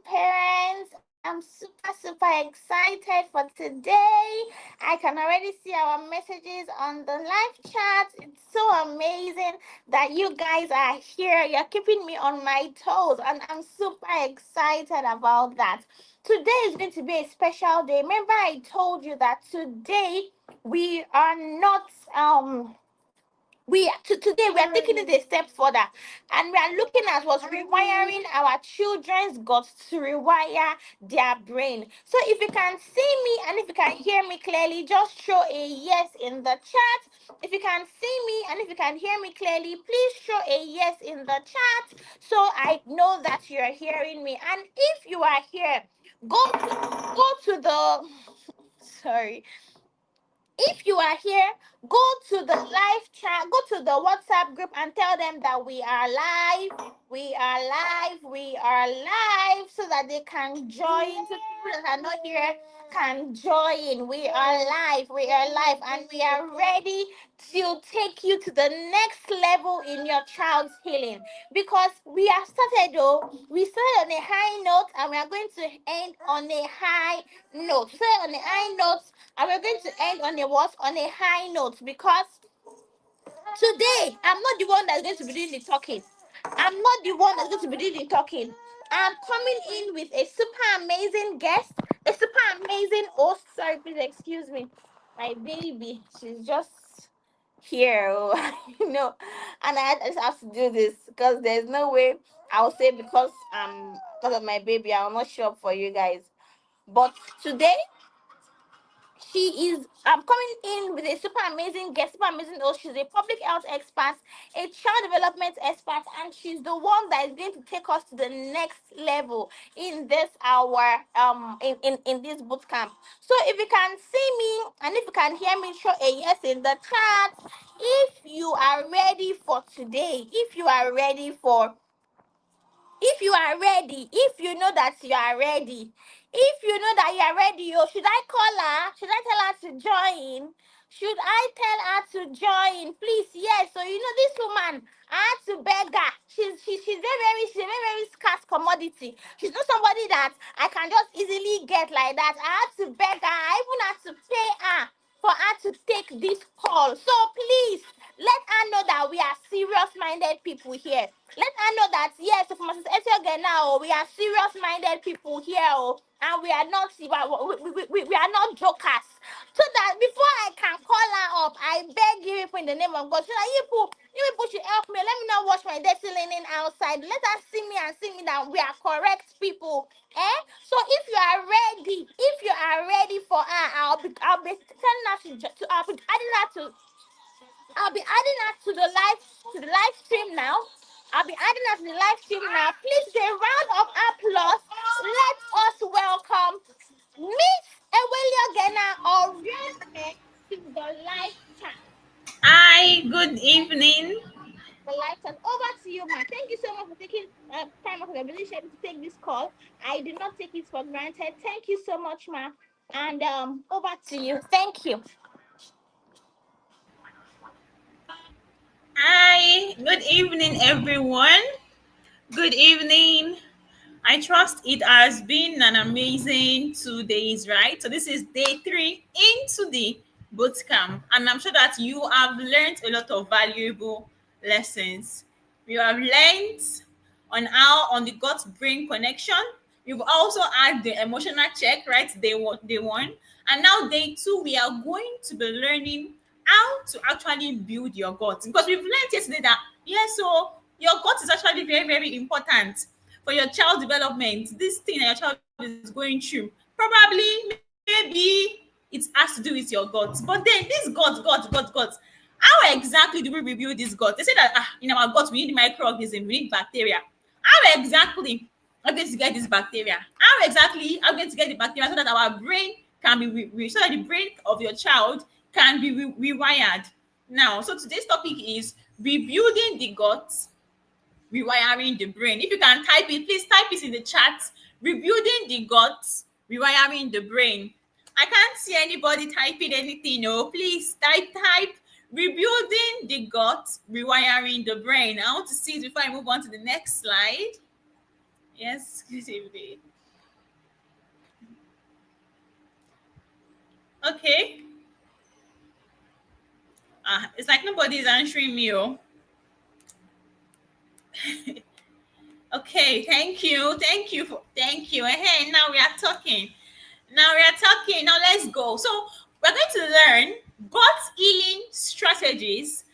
parents. I'm super excited for today. I can already see our messages on the live chat. It's so amazing that you guys are here. You're keeping me on my toes, and I'm super excited about that. Today is going to be a special day. Remember, I told you that today we are not today we are taking it a step further, and we are looking at what's rewiring our children's guts to rewire their brain. So if you can see me and if you can hear me clearly, just show a yes in the chat. If you can see me and if you can hear me clearly, please show a yes in the chat so I know that you're hearing me. And if you are here, go to the sorry if you are here, go to the live chat, go to the WhatsApp group and tell them that we are live, so that they can join. So people that are not here can join. We are live, and we are ready to take you to the next level in your child's healing. Because we have started, we started on a high note, and we are going to end on a high note. So on a high note, and we're going to end on a what? On a high note, because today I'm not the one that's going to be doing the talking. I'm not the one that's going to be doing the talking. I'm coming in with a super amazing guest, a super amazing host. Sorry, please excuse me. My baby, she's just here, and I just have to do this because there's no way I'll say because of my baby, I'll not show up for you guys. But today she is coming in with a super amazing guest, super amazing host. She's a public health expert, a child development expert, and she's the one that is going to take us to the next level in this our in this boot camp. So if you can see me and if you can hear me, show a yes in the chat. If you are ready for today, if you are ready, if you know that you are ready, if you know that you are ready, should I call her? Should I tell her to join? Should I tell her to join? Please, yes. So this woman, I had to beg her. She's a very scarce commodity. She's not somebody that I can just easily get like that. I had to beg her. I even had to pay her for her to take this call. So please let her know that we are serious-minded people here. Let her know that yes, for Mrs. Etioge now, we are serious-minded people here, and we are not we are not jokers. So that before I can call her up, I beg you people in the name of God, so that you people should help me. Let me not wash my dirty linen outside. Let her see me and see me that we are correct people. So if you are ready for her, I'll be telling her I'll be adding her to the live stream now. I'll be adding her to the live stream now. Please, a round of applause. Let us welcome Miss Ewelio Gena Oriane to the live chat. Hi, good evening. The live chat. Over to you, ma. Thank you so much for taking time out of your busy schedule to take this call. I did not take it for granted. Thank you so much, ma. And over to you. Thank you. Hi, good evening, everyone. Good evening. I trust it has been an amazing 2 days, right? So, this is day 3 into the bootcamp, and I'm sure that you have learned a lot of valuable lessons. You have learned on the gut brain connection. You've also had the emotional check, right? Day one, and now day 2, we are going to be learning how to actually build your gut, because we've learned yesterday that so your gut is actually very, very important for your child development. This thing that your child is going through, probably, maybe it has to do with your gut. But then this gut, how exactly do we rebuild this gut? They say that in our gut we need microorganisms, we need bacteria. How exactly are we going to get this bacteria? How exactly are we going to get the bacteria so that our brain can be so that the brain of your child can be rewired? Now, so today's topic is rebuilding the gut, rewiring the brain. If you can type it, please type it in the chat. Rebuilding the gut, rewiring the brain. I can't see anybody typing anything. No, please type. Rebuilding the gut, rewiring the brain. I want to see it before I move on to the next slide. Yes, exclusively. Okay. It's like nobody's answering me. Oh. Okay, thank you. Hey, now we are talking. Now we are talking. Now let's go. So we're going to learn gut healing strategies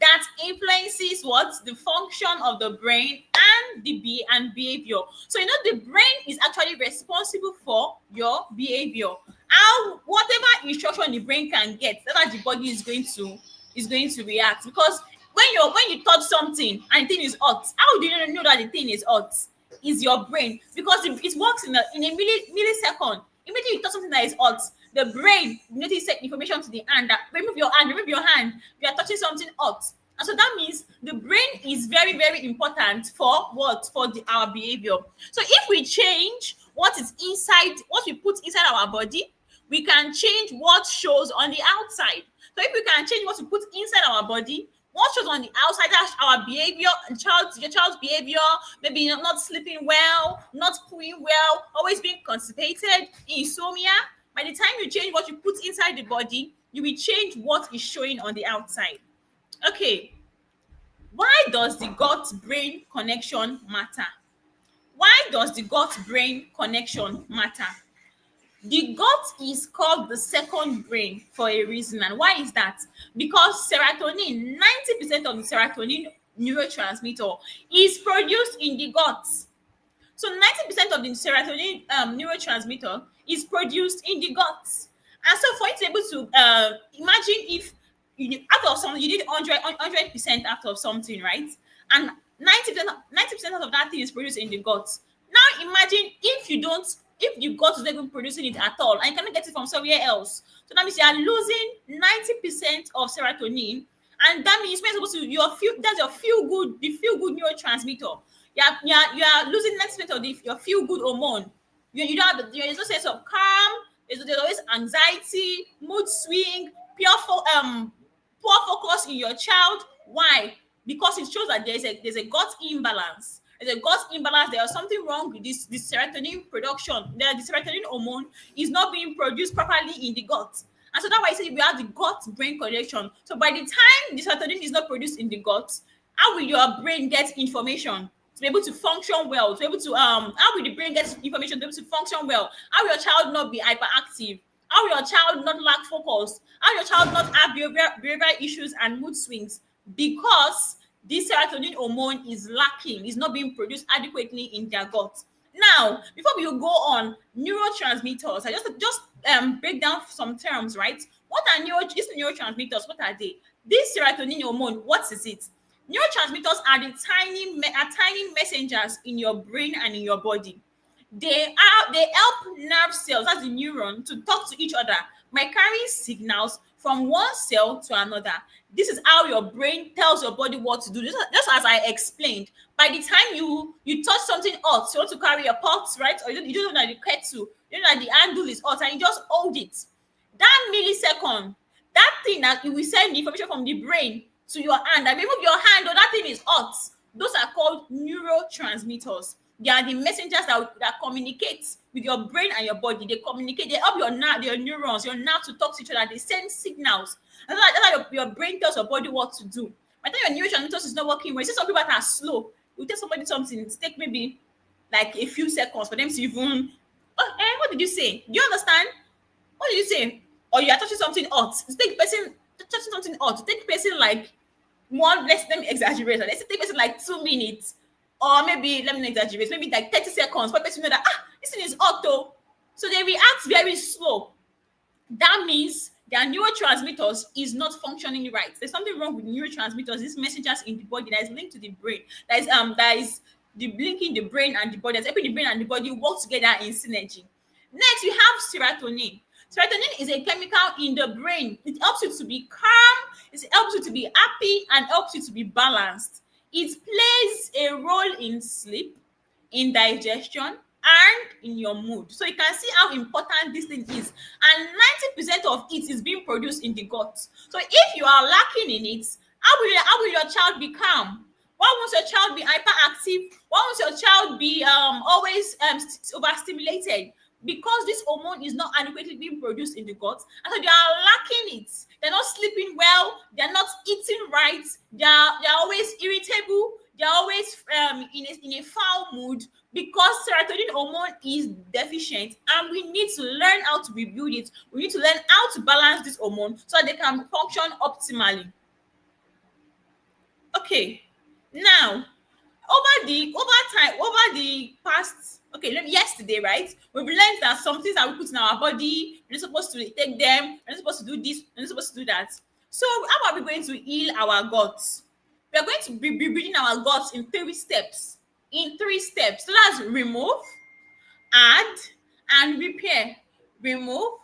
that influences what the function of the brain and and behavior. So you know the brain is actually responsible for your behavior. How whatever instruction the brain can get, that the body is going to react. Because when you touch something and the thing is hot, how do you know that the thing is hot? Is your brain, because it works in a millisecond. Immediately you touch something that is hot, the brain immediately send information to the hand that remove your hand, you are touching something hot. And so that means the brain is very, very important for what? For our behavior. So if we change what is inside, what we put inside our body, we can change what shows on the outside. So if we can change what we put inside our body, what shows on the outside, that's our behavior, your child's behavior, maybe not sleeping well, not pooing well, always being constipated, insomnia. By the time you change what you put inside the body, you will change what is showing on the outside. Okay, why does the gut brain connection matter? Why does the gut brain connection matter? The gut is called the second brain for a reason. And why is that? Because serotonin, 90% of the serotonin neurotransmitter is produced in the gut. So 90% of the serotonin neurotransmitter is produced in the gut. And so for you to be able to imagine if out of something, you need 100% out of something, right? And 90% of that thing is produced in the gut. Now imagine if the gut is not even producing it at all and you cannot get it from somewhere else. So that means you are losing 90% of serotonin. And that means you're supposed to that's your the feel good neurotransmitter. You are losing 90% of your feel good hormone. You don't have there is no sense of calm. There's always anxiety, mood swing, poor focus in your child. Why? Because it shows that there's a gut imbalance. There's a gut imbalance. There is something wrong with this serotonin production. The serotonin hormone is not being produced properly in the gut. And so that's why I say we have the gut brain connection. So by the time the serotonin is not produced in the gut, how will your brain get information to be able to function well? To be able to how will the brain get information to be able to function well? How will your child not be hyperactive? How will your child not lack focus? How will your child not have behavioral issues and mood swings? Because this serotonin hormone is lacking, is not being produced adequately in their gut. Now, before we go on, neurotransmitters, I just break down some terms, right? What are these neurotransmitters? What are they? This serotonin hormone, what is it? Neurotransmitters are tiny messengers in your brain and in your body. They help nerve cells, that's the neuron, to talk to each other by carrying signals from one cell to another. This is how your brain tells your body what to do. Just as I explained, by the time you touch something hot, you want to carry a pot, right? Or you don't know that the kettle, you know that the handle is hot, and you just hold it. That millisecond, that thing that you will send the information from the brain to your hand, and remove your hand, or that thing is hot. Those are called neurotransmitters. They are the messengers that communicate with your brain and your body. They communicate. They help your neurons, your nerves to talk to each other. They send signals. And that's how your brain tells your body what to do. By the time your neurotransmitters is not working well, you see some people that are slow. You tell somebody something, it take maybe like a few seconds for them to even. What did you say? Do you understand? What did you say? Or you are touching something hot. It take person touching something hot. It take person like let me exaggerate. Let's take person like 2 minutes. Or maybe, let me not exaggerate, maybe like 30 seconds for person to know that, this thing is auto. So they react very slow. That means their neurotransmitters is not functioning right. There's something wrong with neurotransmitters, these messengers in the body that is linked to the brain. That is the linking the brain and the body, that's helping the brain and the body work together in synergy. Next, we have serotonin. Serotonin is a chemical in the brain. It helps you to be calm, it helps you to be happy, and helps you to be balanced. It plays a role in sleep, in digestion, and in your mood. So you can see how important this thing is. And 90% of it is being produced in the gut. So if you are lacking in it, how will your child be calm? Why won't your child be hyperactive? Why won't your child be always overstimulated? Because this hormone is not adequately being produced in the gut, and so they are lacking it. They're not sleeping well. They're not eating right. They're always irritable. They're always in a foul mood because serotonin hormone is deficient, and we need to learn how to rebuild it. We need to learn how to balance this hormone so that they can function optimally. Okay, now over the past, okay, yesterday, right, we've learned that some things that we put in our body, we're not supposed to take them, we're not supposed to do this, we're not supposed to do that. So how are we going to heal our guts? We are going to be building our guts in three steps. So that's remove, add, and repair. Remove,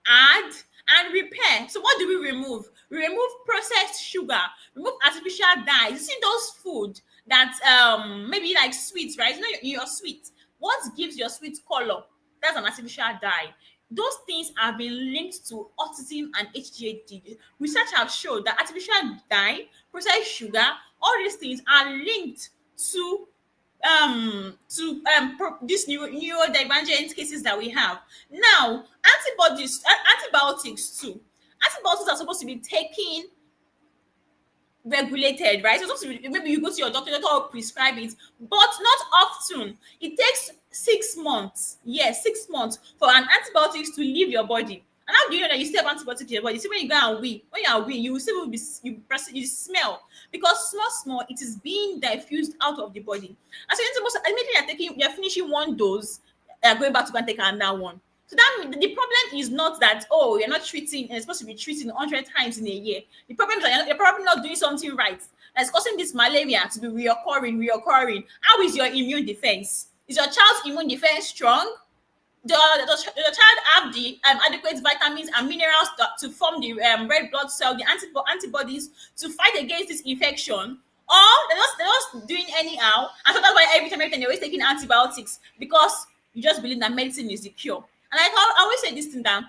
add, and repair. So what do we remove? We remove processed sugar, remove artificial dyes. You see those food that maybe like sweets, right? You know your sweet. What gives your sweet color? That's an artificial dye. Those things have been linked to autism and HGAD. Research have shown that artificial dye, processed sugar, all these things are linked to these neurodivergent cases that we have now. Antibiotics too. Antibiotics are supposed to be taken regulated, right? So maybe you go to your doctor will prescribe it, but not often. It takes 6 months, yes, 6 months for an antibiotics to leave your body. And how do you know that you still have antibiotics in your body? See, when you go and wee, when you are wee, you will still be you smell, because small it is being diffused out of the body. And so you're supposed to, immediately you're finishing one dose, going back to go and take another one. So that the problem is not that, oh, you're not treating, and you're supposed to be treating 100 times in a year. The problem is that you're probably not doing something right. That's causing this malaria to be reoccurring. How is your immune defense? Is your child's immune defense strong? Does the child have the adequate vitamins and minerals to form the red blood cell, the antibodies to fight against this infection? Or they're just doing anyhow, and so that's why every time they're always taking antibiotics, because you just believe that medicine is the cure. And I always say this thing, that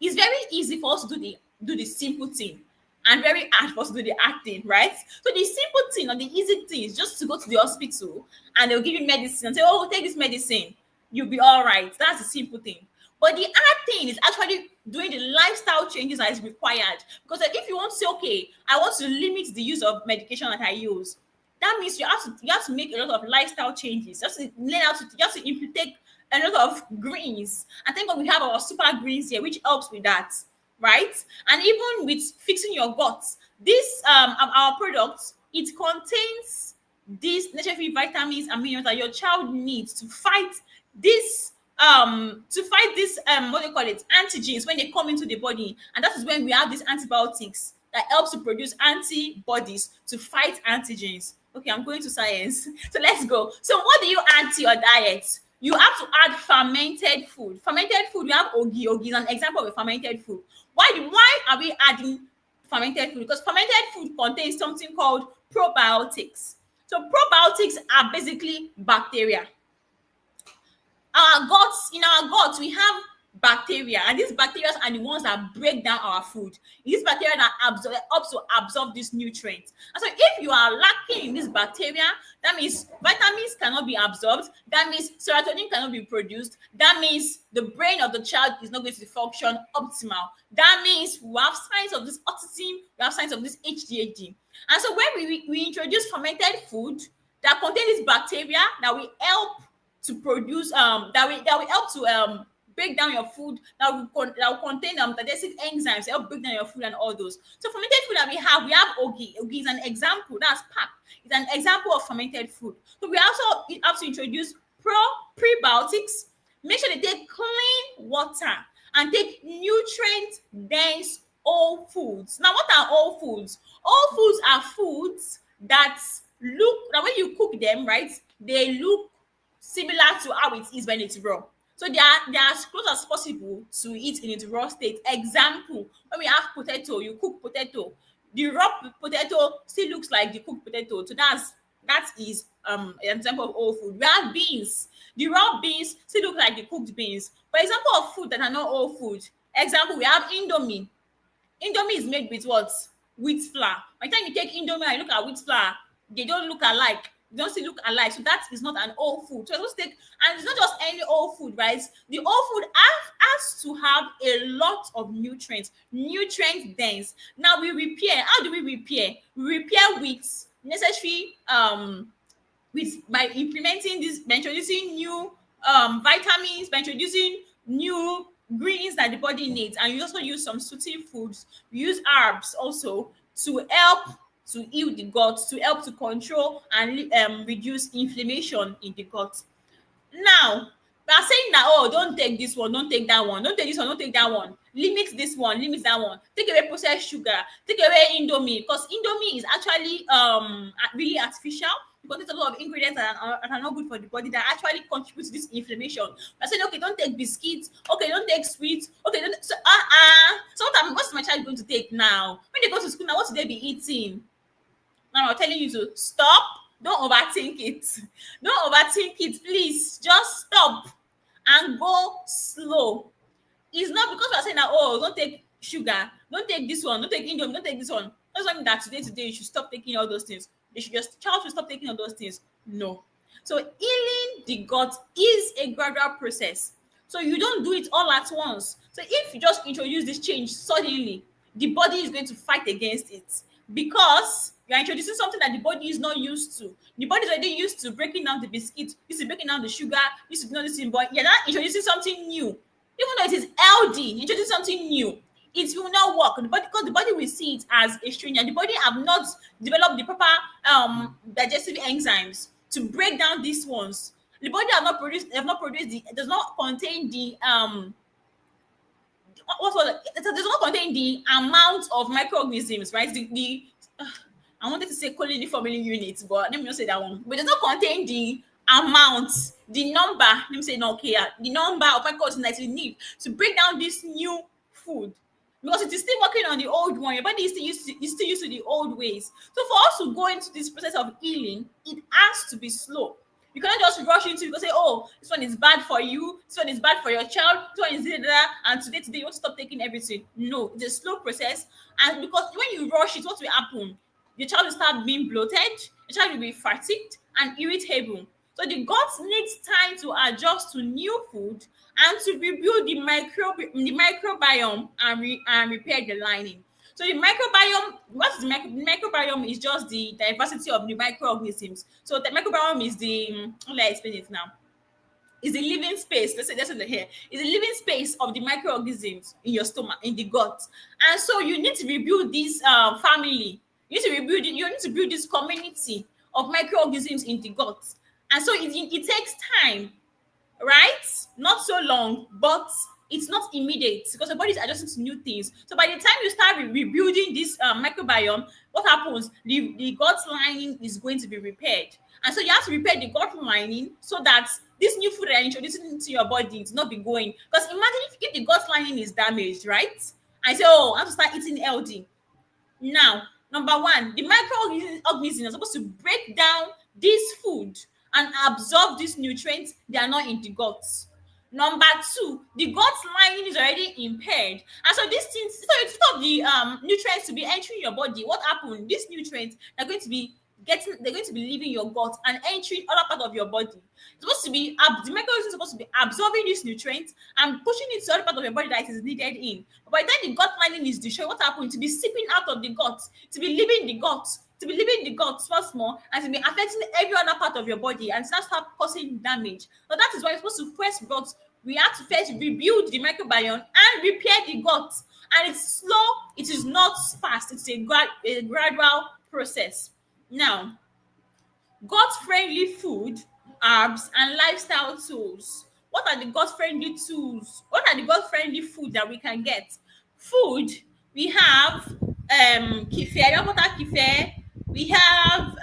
it's very easy for us to do the simple thing, and very hard for us to do the hard thing, right? So the simple thing or the easy thing is just to go to the hospital and they'll give you medicine and say, oh, take this medicine, you'll be all right. That's the simple thing. But the hard thing is actually doing the lifestyle changes that is required. Because if you want to say, okay, I want to limit the use of medication that I use, that means you have to make a lot of lifestyle changes. You have to implement a lot of greens. And thank God we have our super greens here, which helps with that, right? And even with fixing your guts, this our product, it contains these necessary vitamins and minerals that your child needs to fight this what do you call it, antigens when they come into the body. And that is when we have these antibiotics that helps to produce antibodies to fight antigens. Okay, I'm going to science. So let's go. So what do you add to your diet? You have to add fermented food. Fermented food, we have ogi. Ogi is an example of a fermented food. Why are we adding fermented food? Because fermented food contains something called probiotics. So probiotics are basically bacteria. In our guts, we have bacteria, and these bacteria are the ones that break down our food. These bacteria that helps to absorb these nutrients. And so if you are lacking in this bacteria, that means vitamins cannot be absorbed. That means serotonin cannot be produced. That means the brain of the child is not going to function optimal. That means we have signs of this autism, we have signs of this HGAD. And so when we introduce fermented food that contain this bacteria that will help to produce that will help to break down your food, that will contain digestive enzymes to help break down your food and all those. So fermented food that we have ogi. Ogi is an example. That's pap. It's an example of fermented food. So we also have to introduce prebiotics. Make sure they take clean water and take nutrient dense whole foods. Now, what are whole foods? Whole foods are foods that when you cook them, right, they look similar to how it is when it's raw. So they are as close as possible to eat in its raw state. Example, when we have potato, you cook potato. The raw potato still looks like the cooked potato. So that is an example of whole food. We have beans. The raw beans still look like the cooked beans. For example of food that are not whole food. Example, we have Indomie. Indomie is made with what? Wheat flour. By the time you take Indomie and you look at wheat flour, They don't look alike. They don't still look alike. So that is not an whole food. So it's supposed to take, and it's not just any whole food, right? The whole food has to have a lot of nutrients, nutrient dense. Now we repair. How do we repair? We repair with necessary with by implementing this, by introducing new vitamins, by introducing new greens that the body needs, and you also use some soothing foods. You use herbs also to help to heal the gut, to help to control and reduce inflammation in the gut. Now, we are saying that, oh, don't take this one, don't take that one, don't take this one, don't take that one. Limit this one, limit that one. Take away processed sugar, take away Indomie, because Indomie is actually really artificial. It contains a lot of ingredients that are not good for the body, that actually contribute to this inflammation. We're saying, okay, don't take biscuits, okay, don't take sweets, okay, don't. So, so what's my child going to take now? When they go to school now, what should they be eating? Now I'm telling you to stop. Don't overthink it. Don't overthink it, please. Just stop and go slow. It's not because we're saying that, oh, don't take sugar, don't take this one, don't take Indomie, don't take this one. Doesn't mean that today you should stop taking all those things. They should just child should stop taking all those things. No. So healing the gut is a gradual process. So you don't do it all at once. So if you just introduce this change suddenly, the body is going to fight against it because you are introducing something that the body is not used to. The body is already used to breaking down the biscuit, used to breaking down the sugar, used to doing this thing, but you're not introducing something new. Even though it is healthy, introducing something new, it will not work. The body, because the body will see it as a stranger. The body have not developed the proper digestive enzymes to break down these ones. The body have not produced the, it does not contain the what was it? It does not contain the amount of microorganisms, right? I wanted to say colony forming units, but let me not say that one. But it does not contain the amount, the number. Let me say no, okay, yeah, the number of microorganisms that you need to break down this new food. Because it is still working on the old one. Your body is still used to the old ways. So for us to go into this process of healing, it has to be slow. You cannot just rush into it because say, oh, this one is bad for you, this one is bad for your child, this one is that, and today you want to stop taking everything. No, it's a slow process. And because when you rush it, what will happen? The child will start being bloated, the child will be fatigued and irritable. So the gut needs time to adjust to new food and to rebuild the microbiome and repair the lining. So the microbiome, what is the microbiome? Is just the diversity of the microorganisms. So the microbiome is the, how will I explain it now? Is the living space. Let's say that's in the hair. Is the living space of the microorganisms in your stomach, in the gut. And so you need to rebuild this family. You need to rebuild it. You need to build this community of microorganisms in the gut. And so it takes time, right? Not so long, but it's not immediate because the body is adjusting to new things. So by the time you start rebuilding this microbiome, what happens? The gut lining is going to be repaired. And so you have to repair the gut lining so that this new food that you're introducing into your body is not be going. Because imagine if the gut lining is damaged, right? I say, oh, I have to start eating healthy. Now, number one, the microorganisms are supposed to break down this food and absorb these nutrients. They are not in the guts. Number two, the gut lining is already impaired. And so these things, so instead of the nutrients to be entering your body, what happened? These nutrients are going to be they're going to be leaving your gut and entering other part of your body. It's supposed to be, the microorganisms are supposed to be absorbing these nutrients and pushing it to other part of your body that it is needed in. But by the time the gut lining is destroyed, what happens? To be seeping out of the gut, to be leaving the gut, to be leaving the gut once more, and to be affecting every other part of your body and start causing damage. So that is why you're supposed to first gut. We have to first rebuild the microbiome and repair the gut. And it's slow, it is not fast, it's a gradual process. Now, gut-friendly food, herbs, and lifestyle tools. What are the gut-friendly tools? What are the gut-friendly food that we can get? Food, we have kefir, water kefir, we have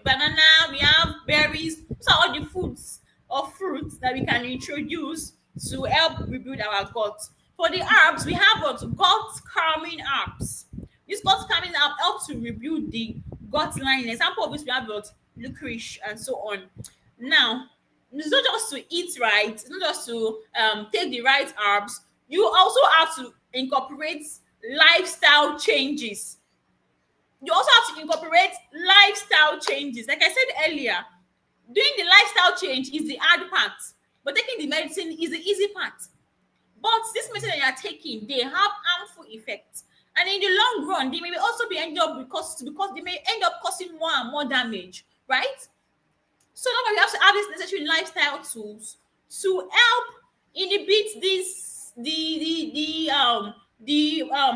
banana, we have berries. Those are all the foods or fruits that we can introduce to help rebuild our gut. For the herbs, we have what? Gut calming herbs. This gut calming herb helps to rebuild the gut lining. Example of this, we have what? Licorice and so on. Now, it's not just to eat right, it's not just to take the right herbs. You also have to incorporate lifestyle changes. You also have to incorporate lifestyle changes. Like I said earlier, doing the lifestyle change is the hard part, but taking the medicine is the easy part. But this medicine that you are taking, they have harmful effects. And in the long run, they may also be end up because they may end up causing more and more damage, right? So now we have to have these necessary lifestyle tools to help inhibit this the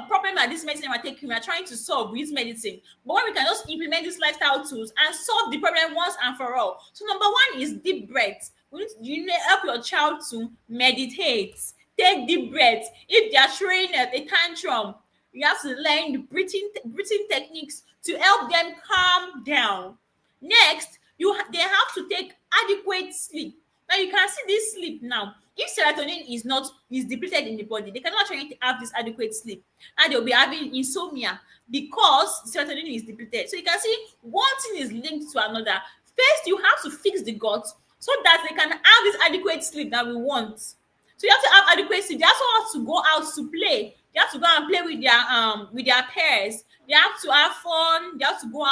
problem that this medicine we're taking, we're trying to solve with medicine. But when we can just implement these lifestyle tools and solve the problem once and for all. So number one is deep breaths. You need to help your child to meditate, take deep breaths. If they are showing a tantrum, you have to learn the breathing techniques to help them calm down. Next, they have to take adequate sleep. Now you can see this sleep now. If serotonin is depleted in the body, they cannot actually have this adequate sleep, and they'll be having insomnia because serotonin is depleted. So you can see one thing is linked to another. First, you have to fix the gut so that they can have this adequate sleep that we want. So you have to have adequate sleep. They also have to go out to play. They have to go and play with their peers. They have to have fun. They have to go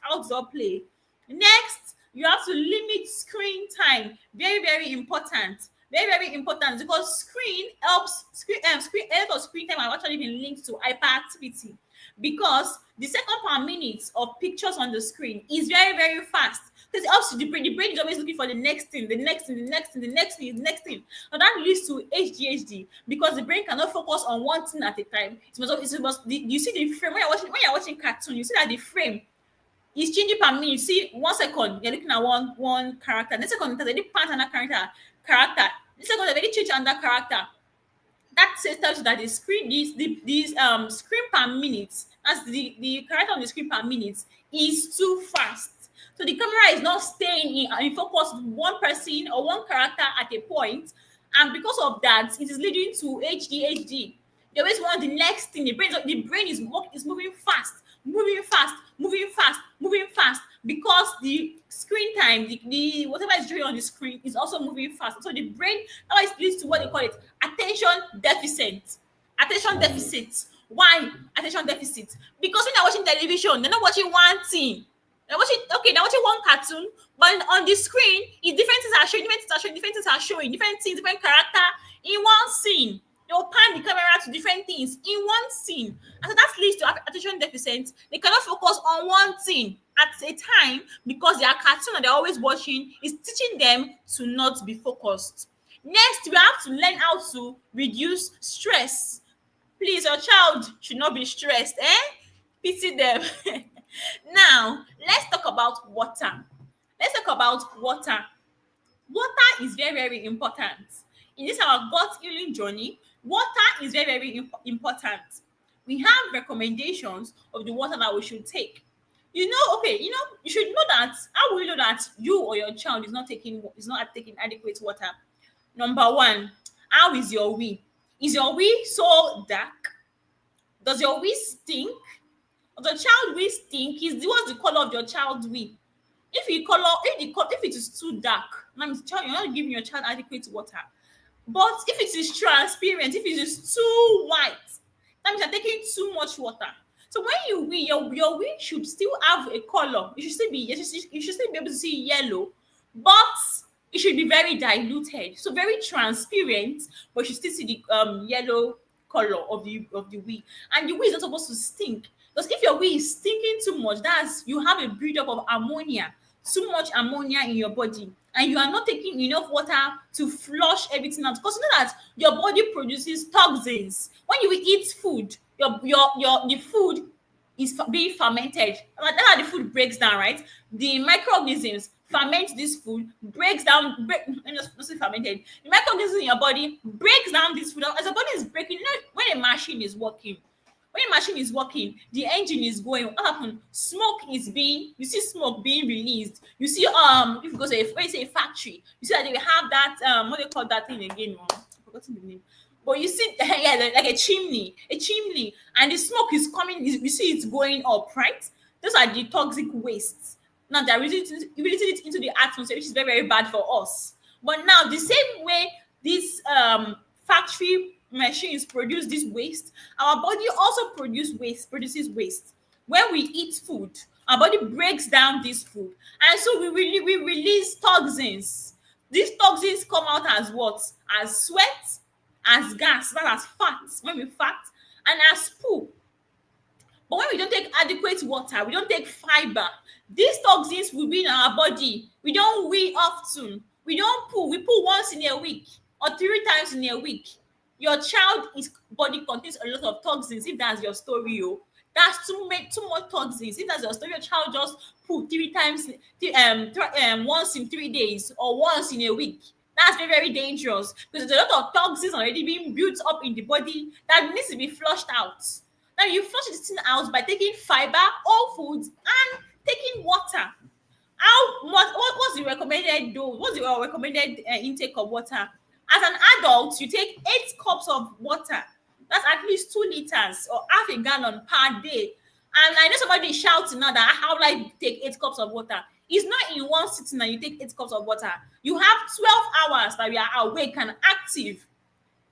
outdoor play. Next, you have to limit screen time. Very, very important. Very, very important because a lot of screen time are actually been linked to hyperactivity because the second per minute of pictures on the screen is very, very fast. Because it helps the brain. The brain is always looking for the next thing, the next thing, the next thing, the next thing, the next thing. And that leads to ADHD because the brain cannot focus on one thing at a time. You see the frame when you're watching cartoon, you see that the frame is changing per minute. You see 1 second, you're looking at one character. The second, they already part another character. The second, they already change another character. That says tells you that the screen these screen per minute, as the character on the screen per minute is too fast. So the camera is not staying in focus with one person or one character at a point, and because of that, it is leading to ADHD. They always want the next thing. The brain is moving fast, moving fast, moving fast, moving fast, because the screen time, the whatever is showing on the screen is also moving fast. So the brain always leads to what they call it attention deficit. Attention deficit. Why attention deficit? Because when they're watching television, they're not watching one thing. They're watching one cartoon, but on the screen, different things are showing, different things, different character in one scene. They will pan the camera to different things in one scene. And so that leads to attention deficit. They cannot focus on one thing at a time because their cartoon that they're always watching is teaching them to not be focused. Next, we have to learn how to reduce stress. Please, your child should not be stressed, pity them. Now, let's talk about water. Water is very, very important. In this our gut healing journey, water is very, very important. We have recommendations of the water that we should take. You should know that. How will you know that you or your child is not taking adequate water? Number one, how is your wee? Is your wee so dark? Does your wee stink? Does the child wee stink? What's the color of your child's wee? If it is too dark, that means you're not giving your child adequate water. But if it is transparent, if it is too white, that means you're taking too much water. So when you wee, your wee should still have a color. You should still be able to see yellow, but it should be very diluted. So very transparent, but you still see the yellow color of the wee. And the wee is not supposed to stink. Because if your wee is stinking too much, that's you have a buildup of ammonia, too much ammonia in your body, and you are not taking enough water to flush everything out. Because you know that your body produces toxins. When you eat food, the food is being fermented. That's how the food breaks down, right? The microorganisms ferment this food, not say fermented. The microorganisms in your body breaks down this food. As your body is breaking, when a machine is working, the engine is going. What happens? You see smoke being released. You see, if you go to when you say a factory, you see that they have that, what do you call that thing again? I've forgotten the name. But you see, yeah, like a chimney, and the smoke is coming. You see it's going up, right? Those are the toxic wastes. Now they're releasing it into the atmosphere, which is very, very bad for us. But now the same way this factory machines produce this waste, our body also produces waste. when we eat food, our body breaks down this food, and so we release toxins. These toxins come out as what? As sweat, as gas, that as fat when we fat, and as poo. But when we don't take adequate water, we don't take fiber, these toxins will be in our body. We don't wee often. We don't poo. We poo once in a week or 3 times in a week. Your child is body contains a lot of toxins. If that's your story, oh, that's too much toxins. If that's your story, your child just poo 3 times, once in 3 days or once in a week. That's very, very dangerous because there's a lot of toxins already being built up in the body that needs to be flushed out. Now you flush this thing out by taking fiber, whole foods, and taking water. What's the recommended dose? What's the recommended intake of water? As an adult, you take 8 cups of water. That's at least 2 liters or half a gallon per day. And I know somebody is shouting now that how will I take 8 cups of water? It's not in one sitting that you take 8 cups of water. You have 12 hours that we are awake and active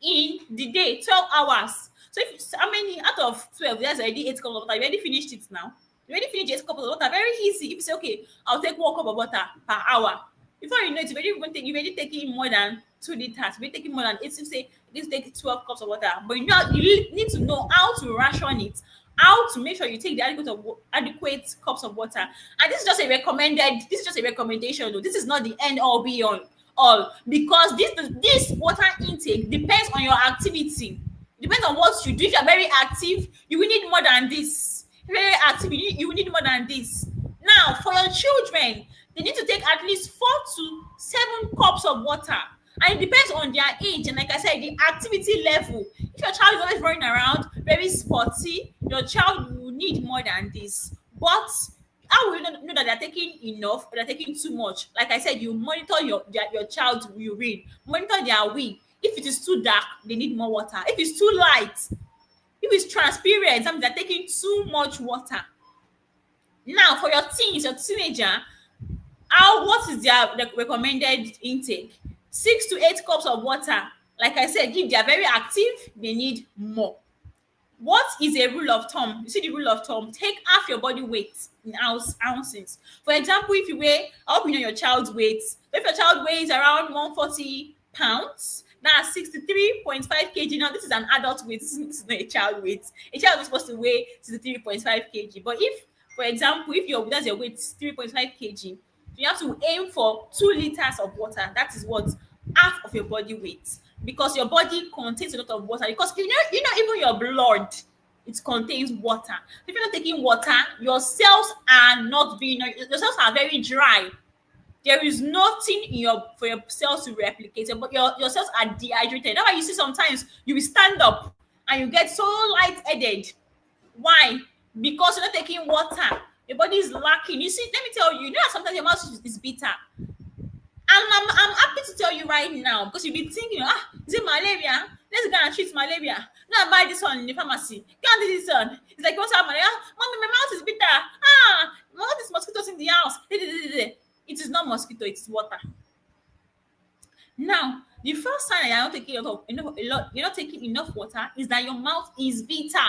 in the day. 12 hours. So if how many out of 12, there's already 8 cups of water. You already finished it now. You already finished 8 cups of water. Very easy. If you say, okay, I'll take 1 cup of water per hour. Before you know it, you've already taking more than 2 liters. You've already taking more than 8. You say, let's take 12 cups of water. But you need to know how to ration it, how to make sure you take the adequate cups of water. And this is just a recommendation, though. This is not the end all be all, because this water intake depends on your activity. Depends on what you do. If you're very active, you will need more than this. If you're very active, you will need more than this. Now, for your children, they need to take at least 4 to 7 cups of water. And it depends on their age. And like I said, the activity level. If your child is always running around, very sporty, your child will need more than this. But how will you know that they're taking enough or they're taking too much? Like I said, you monitor your child's urine, monitor their wee. If it is too dark, they need more water. If it's too light, if it's transparent, sometimes they're taking too much water. Now, for your teens, your teenager, what is their recommended intake? 6 to 8 cups of water. Like I said, if they are very active, they need more. What is a rule of thumb? You see the rule of thumb? Take half your body weight in ounces. For example, if you weigh, I hope you know your child's weight. If your child weighs around 140 pounds, that's 63.5 kg. Now, this is an adult weight. This is not a child weight. A child is supposed to weigh 63.5 kg. But if, for example, if your weight is 3.5 kg, you have to aim for 2 liters of water. That is what? Half of your body weight. Because your body contains a lot of water. Because even your blood, it contains water. If you're not taking water, your cells your cells are very dry. There is nothing for your cells to replicate, but your cells are dehydrated. That's why you see sometimes you will stand up and you get so lightheaded. Why? Because you're not taking water. Your body is lacking. You see, let me tell you, sometimes your mouth is bitter. And I'm happy to tell you right now, because you'll be thinking, is it malaria? Let's go and treat malaria. No, buy this one in the pharmacy. Can't do this one. It's like, what's happening? Mommy, my mouth is bitter. All these mosquitoes in the house. It is not mosquito, it's water. Now, the first sign that you're not taking enough water is that your mouth is bitter.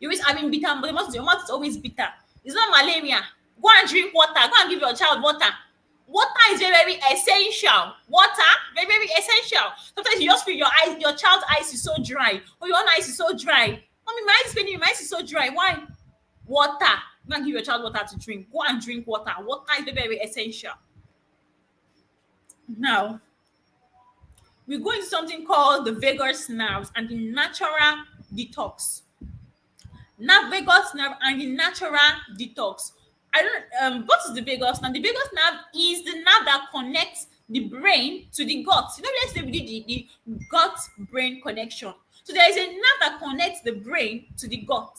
You're always having bitter, but your mouth is always bitter. It's not malaria. Go and drink water. Go and give your child water. Water is very, very essential. Water, very, very essential. Sometimes you just feel your child's eyes is so dry, or your own eyes is so dry. Mommy, my eyes is paining me. My eyes is so dry. Why? Water. Go and give your child water to drink. Go and drink water. Water is very, very essential. Now, we go into something called the vagus nerves and the natural detox. Vagus nerve and the natural detox. What is the vagus nerve? The vagus nerve is the nerve that connects the brain to the gut. Let's say we did the gut-brain connection. So there is a nerve that connects the brain to the gut.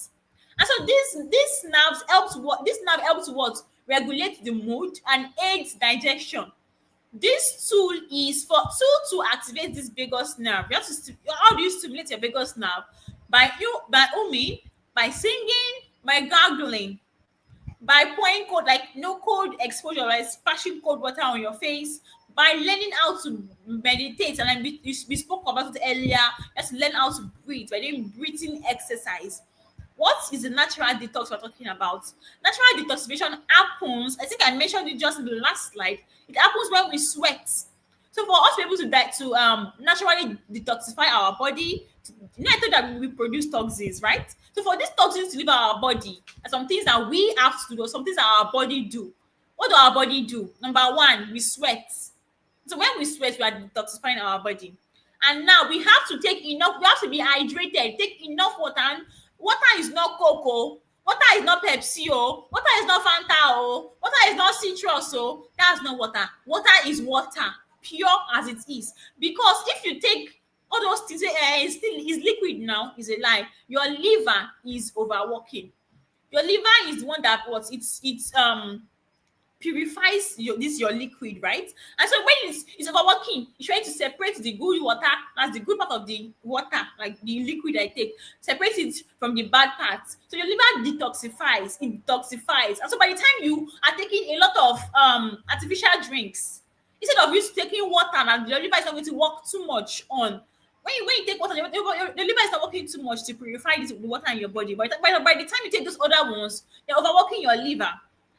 And so this nerve helps what? Regulate the mood and aids digestion. This tool to activate this vagus nerve. How do you stimulate your vagus nerve? By humming, by singing, by gargling, by pouring cold exposure, like splashing cold water on your face, by learning how to meditate. And we spoke about it earlier. Just learn how to breathe by doing breathing exercise. What is the natural detox we're talking about? Natural detoxification happens, I think I mentioned it just in the last slide. It happens when we sweat. So for us to be able to naturally detoxify our body, I thought that we produce toxins, right? So for these toxins to leave our body, are some things that we have to do, some things that our body do. What do our body do? Number one, we sweat. So when we sweat, we are detoxifying our body. And now we have to take enough, we have to be hydrated, take enough water. And water is not cocoa, water is not Pepsi, oh, water is not Fanta, oh, water is not citrus, oh, that's not water. Water is water, pure as it is. Because if you take all those things, it's still is liquid now, is a lie. Your liver is overworking. Your liver is the one that what it's purifies your liquid, right? And so when it's overworking, it's trying to separate the good water, as the good part of the water, like the liquid I take, separate it from the bad parts. So your liver detoxifies, it detoxifies. And so by the time you are taking a lot of artificial drinks, instead of you taking water, and your liver is not going to work too much on. When you take water, your liver is not working too much to purify the water in your body. By the time you take those other ones, they're overworking your liver.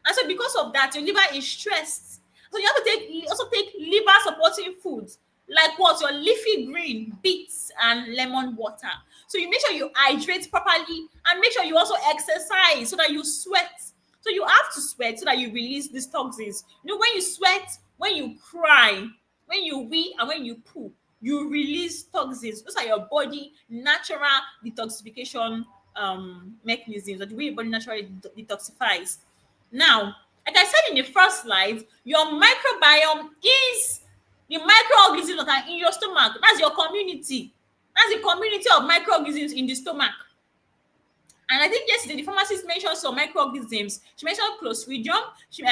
And so because of that, your liver is stressed. So you have to also take liver supporting foods like what? Your leafy green, beets, and lemon water. So you make sure you hydrate properly and make sure you also exercise so that you sweat. So you have to sweat so that you release these toxins. You know, when you sweat, when you cry, when you wee, and when you poo, you release toxins. Those are your body natural detoxification mechanisms, or the way your body naturally detoxifies. Now, like I said in the first slide, your microbiome is the microorganisms that are in your stomach. That's your community. That's the community of microorganisms in the stomach. And I think yesterday the pharmacist mentioned some microorganisms. She mentioned Clostridium. She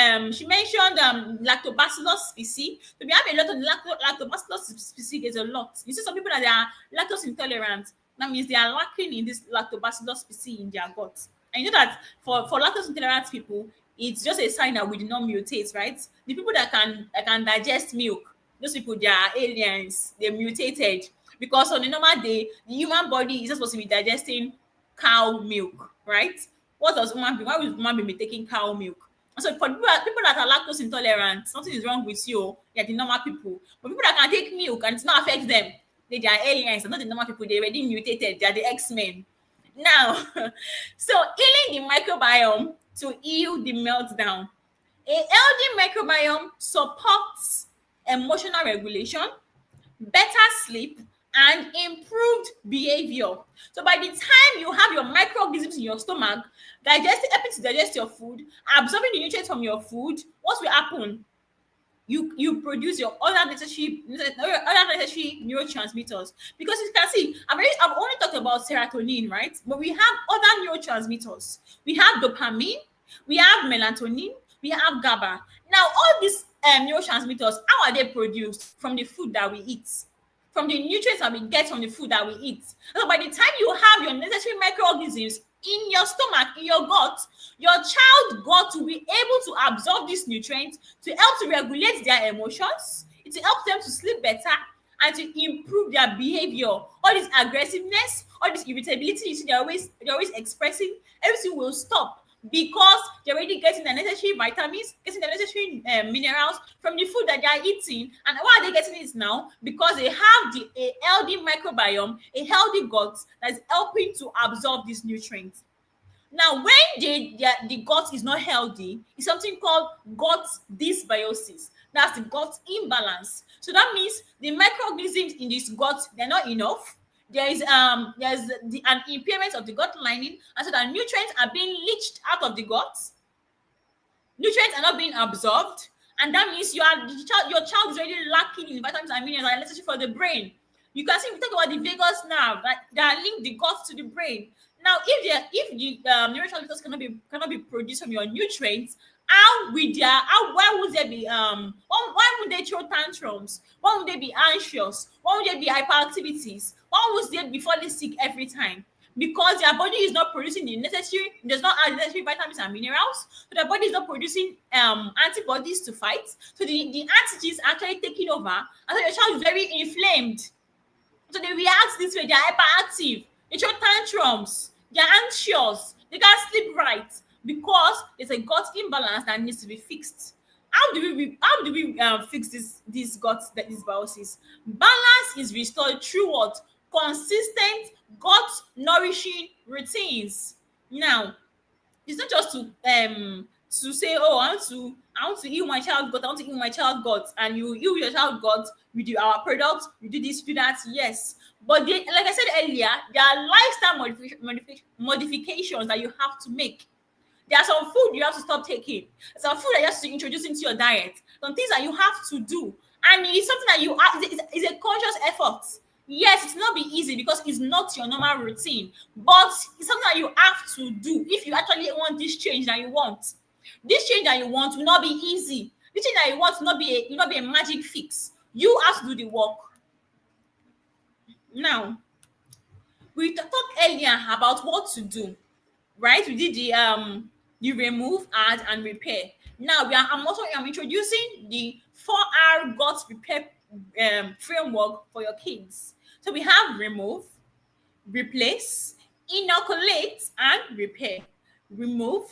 mentioned lactobacillus species. So we have a lot of lactobacillus species. There's a lot. You see some people that they are lactose intolerant. That means they are lacking in this lactobacillus species in their gut. And you know that for lactose intolerant people, it's just a sign that we did not mutate, right? The people that can digest milk, those people, they are aliens. They're mutated because on a normal day, the human body is not supposed to be digesting cow milk, right? What does human being? Why would human being be taking cow milk? And so for people that are lactose intolerant, something is wrong with you. They're the normal people. But people that can take milk and it's not affect them, they are aliens. They're not the normal people. They're already mutated. They are the X-Men. Now, so healing the microbiome to heal the meltdown. A healthy microbiome supports emotional regulation, better sleep, and improved behavior. So by the time you have your microorganisms in your stomach, helping to digest your food, absorbing the nutrients from your food, what will happen? You produce your other necessary neurotransmitters. Because you can see, I've only talked about serotonin, right? But we have other neurotransmitters. We have dopamine, we have melatonin, we have GABA. Now, all these neurotransmitters, how are they produced? From the food that we eat, from the nutrients that we get from the food that we eat. So by the time you have your necessary microorganisms in your stomach, in your gut, your child gut will be able to absorb these nutrients to help to regulate their emotions, it will help them to sleep better and to improve their behavior. All this aggressiveness, all this irritability, you see they're always expressing, everything will stop because they're already getting the necessary vitamins, getting the necessary minerals from the food that they are eating. And why are they getting it now? Because they have a healthy microbiome, a healthy gut that is helping to absorb these nutrients. Now, when the gut is not healthy, it's something called gut dysbiosis. That's the gut imbalance. So that means the microorganisms in this gut, they're not enough. There's an impairment of the gut lining, and so that nutrients are being leached out of the gut. Nutrients are not being absorbed, and that means your child is already lacking in vitamins and minerals that are necessary for the brain. You can see we talk about the vagus nerve that link the gut to the brain. Now, if the neurotransmitters cannot be produced from your nutrients, why would there be why would they throw tantrums? Why would they be anxious? Why would there be hyperactivities? Why would they be falling sick every time? Because their body is not producing does not have the necessary vitamins and minerals. So their body is not producing antibodies to fight. So the antigens are actually taking over, and so your child is very inflamed. So they react this way, they're hyperactive, they throw tantrums, They're anxious. They can't sleep right because there's a gut imbalance that needs to be fixed. How do we fix this gut dysbiosis? Balance is restored through what? Consistent gut nourishing routines. Now, it's not just to say, oh, I want to heal my child gut, I want to heal my child gut, and you heal your child gut, we do our products, we do this, we do that, yes. But they, like I said earlier, there are lifestyle modifications that you have to make. There are some food you have to stop taking. Some food that you have to introduce into your diet. Some things that you have to do. And it's something that you have, it's a conscious effort. Yes, it's not be easy because it's not your normal routine, but it's something that you have to do if you actually want this change that you want. This change that you want will not be easy. This change that you want will not be a magic fix. You have to do the work. Now, we talked earlier about what to do, right? We did the remove, add, and repair. Now I'm introducing the 4R gut repair framework for your kids. So we have remove, replace, inoculate, and repair. Remove,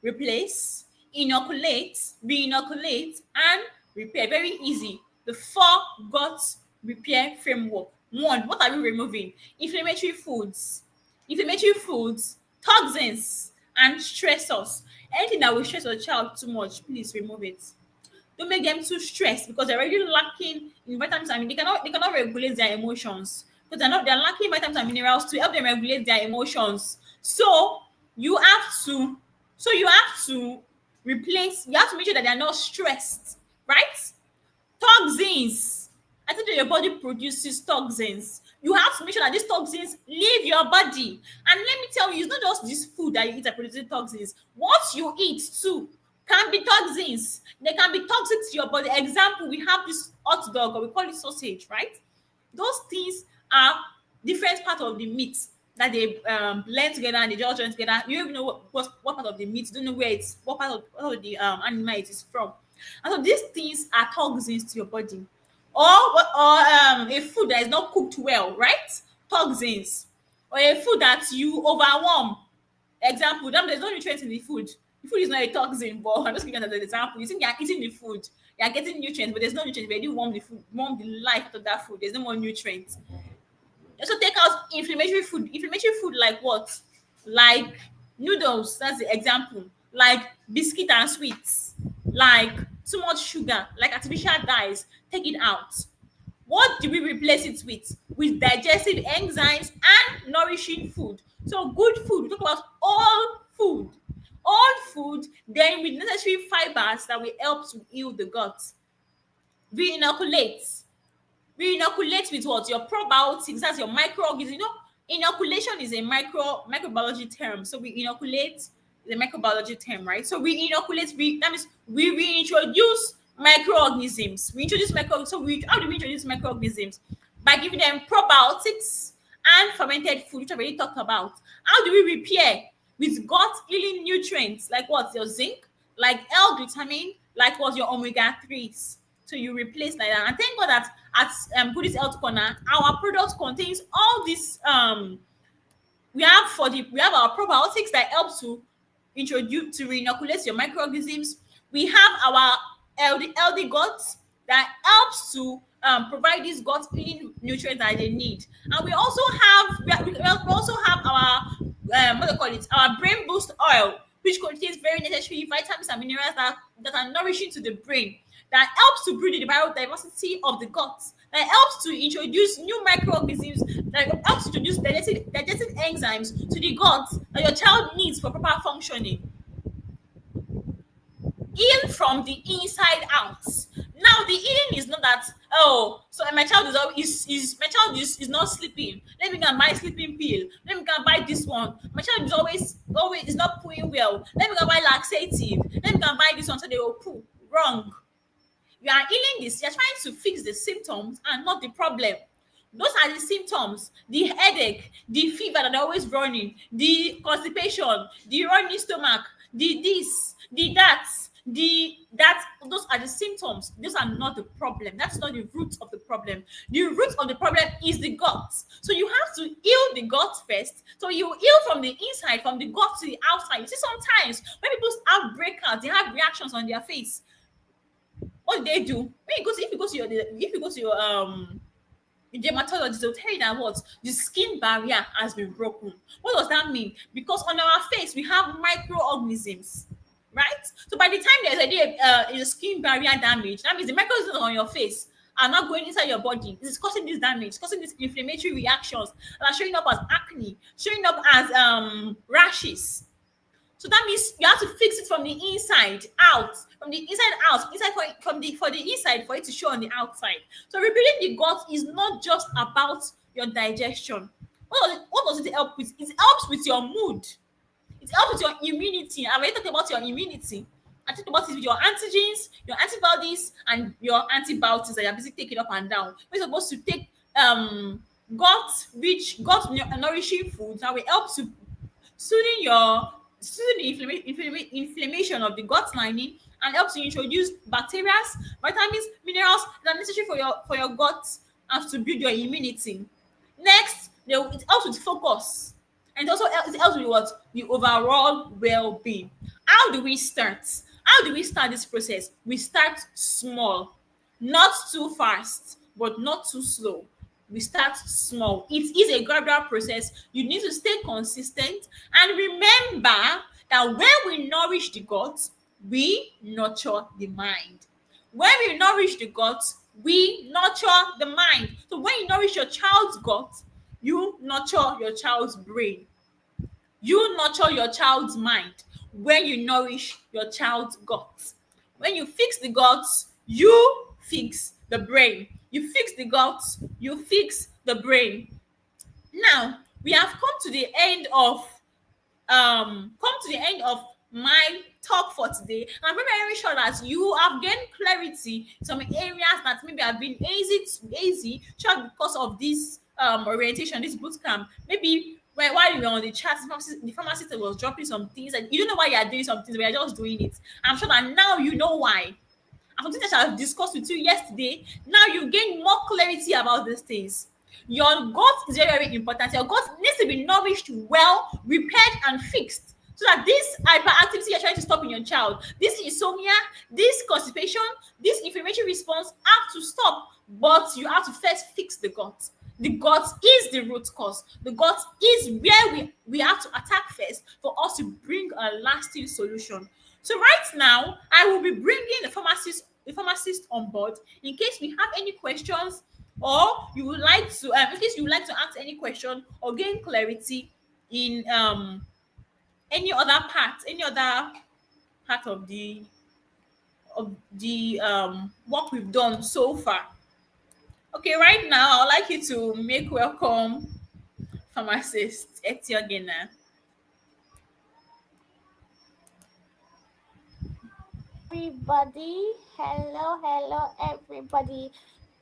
replace, inoculate, re-inoculate, and repair. Very easy. The 4 gut repair framework. One, what are we removing? Inflammatory foods, toxins, and stressors. Anything that will stress your child too much, please remove it. Don't make them too stressed because they're already lacking in vitamins. I mean, they cannot regulate their emotions because they're lacking vitamins and minerals to help them regulate their emotions. You have to you have to you have to make sure that they're not stressed, right? Toxins. I think that your body produces toxins. You have to make sure that these toxins leave your body. And let me tell you, it's not just this food that you eat that produces toxins. What you eat too can be toxins. They can be toxic to your body. Example, we have this hot dog, or we call it sausage, right? Those things are different part of the meat that they blend together and they just join together. You don't even know what part of the meat, you don't know where it's what part of the animal it is from. And so these things are toxins to your body. Or a food that is not cooked well, right? Toxins. Or a food that you overwarm. Example, there's no nutrients in the food. The food is not a toxin, but I'm just giving an example. You think you're eating the food, you're getting nutrients, but there's no nutrients. But you warm the food, warm the life out of that food. There's no more nutrients. Also take out inflammatory food. Inflammatory food like what? Like noodles, that's the example. Like biscuit and sweets. Like too much sugar, like artificial dyes. Take it out. What do we replace it with? With digestive enzymes and nourishing food. So good food, we talk about all food. All food, then with necessary fibers that will help to heal the gut. Re-inoculate. Re-inoculate with what? Your probiotics, that's your microorganisms. You know, inoculation is a microbiology term. So we inoculate the microbiology term, right? So we inoculate, that means we reintroduce microorganisms. How do we introduce microorganisms? By giving them probiotics and fermented food, which I already talked about. How do we repair? With gut healing nutrients, like what? Your zinc, like L-glutamine, like what? Your omega-3s. So you replace like that. And thank God that at Buddhist Health Corner, our product contains all these we have our probiotics that help to introduce to reinoculate your microorganisms. We have our LD guts that helps to provide these gut healing nutrients that they need. And we also have our what do you call it? Our brain boost oil, which contains very necessary vitamins and minerals that are nourishing to the brain, that helps to breed the biodiversity of the gut, that helps to introduce new microorganisms, that helps to introduce digestive enzymes to the gut that your child needs for proper functioning. Heal from the inside out. Now the healing is not that, oh, so my child is not sleeping. Let me go and buy sleeping pill. Let me go and buy this one. My child is always is not pooing well. Let me go and buy laxative. Let me go and buy this one so they will poo. Wrong. You are healing this. You're trying to fix the symptoms and not the problem. Those are the symptoms: the headache, the fever that are always running, the constipation, the running stomach, the this, the that. That those are the symptoms. Those are not the problem. That's not the root of the problem. The root of the problem is the gut. So you have to heal the gut first. So you heal from the inside, from the gut to the outside. You see, sometimes when people have breakouts, they have reactions on their face. What do they do? When you go to, if you go to your dermatologist, they'll tell you that what the skin barrier has been broken. What does that mean? Because on our face we have microorganisms, right? So by the time there's a skin barrier damage, that means the microorganisms on your face are not going inside your body. This is causing this damage, causing these inflammatory reactions that are showing up as acne, showing up as rashes. So that means you have to fix it from the inside out, from the inside out, inside for the inside for it to show on the outside. So rebuilding the gut is not just about your digestion. What does it help with? It helps with your mood. It helps with your immunity. I've already talked about your immunity. I talked about it with your antigens, your antibodies, and your antibiotics that you're basically taking up and down. We're supposed to take gut nourishing foods that will help to soothing your soothing the inflammation of the gut lining and helps to introduce bacteria, vitamins, minerals that are necessary for your gut and to build your immunity. Next, it helps with focus, and it helps with what the overall well-being. How do we start? How do we start this process? We start small, not too fast, but not too slow. We start small. It is a gradual process. You need to stay consistent and remember that when we nourish the gut, we nurture the mind. When we nourish the gut, we nurture the mind. So when you nourish your child's gut, you nurture your child's brain. You nurture your child's mind when you nourish your child's gut. When you fix the gut, you fix the brain. You fix the gut, you fix the brain. Now, we have come to the end of my talk for today. I'm very, very sure that you have gained clarity in some areas that maybe have been easy just because of this orientation, this boot camp. Maybe while you were on the chat, the pharmacist was dropping some things and you don't know why you are doing some things, but you're just doing it. I'm sure that now you know why. And something that I discussed with you yesterday, now you gain more clarity about these things. Your gut is very, very important. Your gut needs to be nourished well, repaired, and fixed. So that this hyperactivity you're trying to stop in your child, this insomnia, this constipation, this inflammatory response have to stop. But you have to first fix the gut. The gut is the root cause. The gut is where we have to attack first for us to bring a lasting solution. So right now, I will be bringing the pharmacist on board in case we have any questions or you would like to in case you would like to ask any question or gain clarity in any other part of the work we've done so far. Okay, right now I'd like you to make welcome pharmacist Etiogena. Everybody, hello, everybody.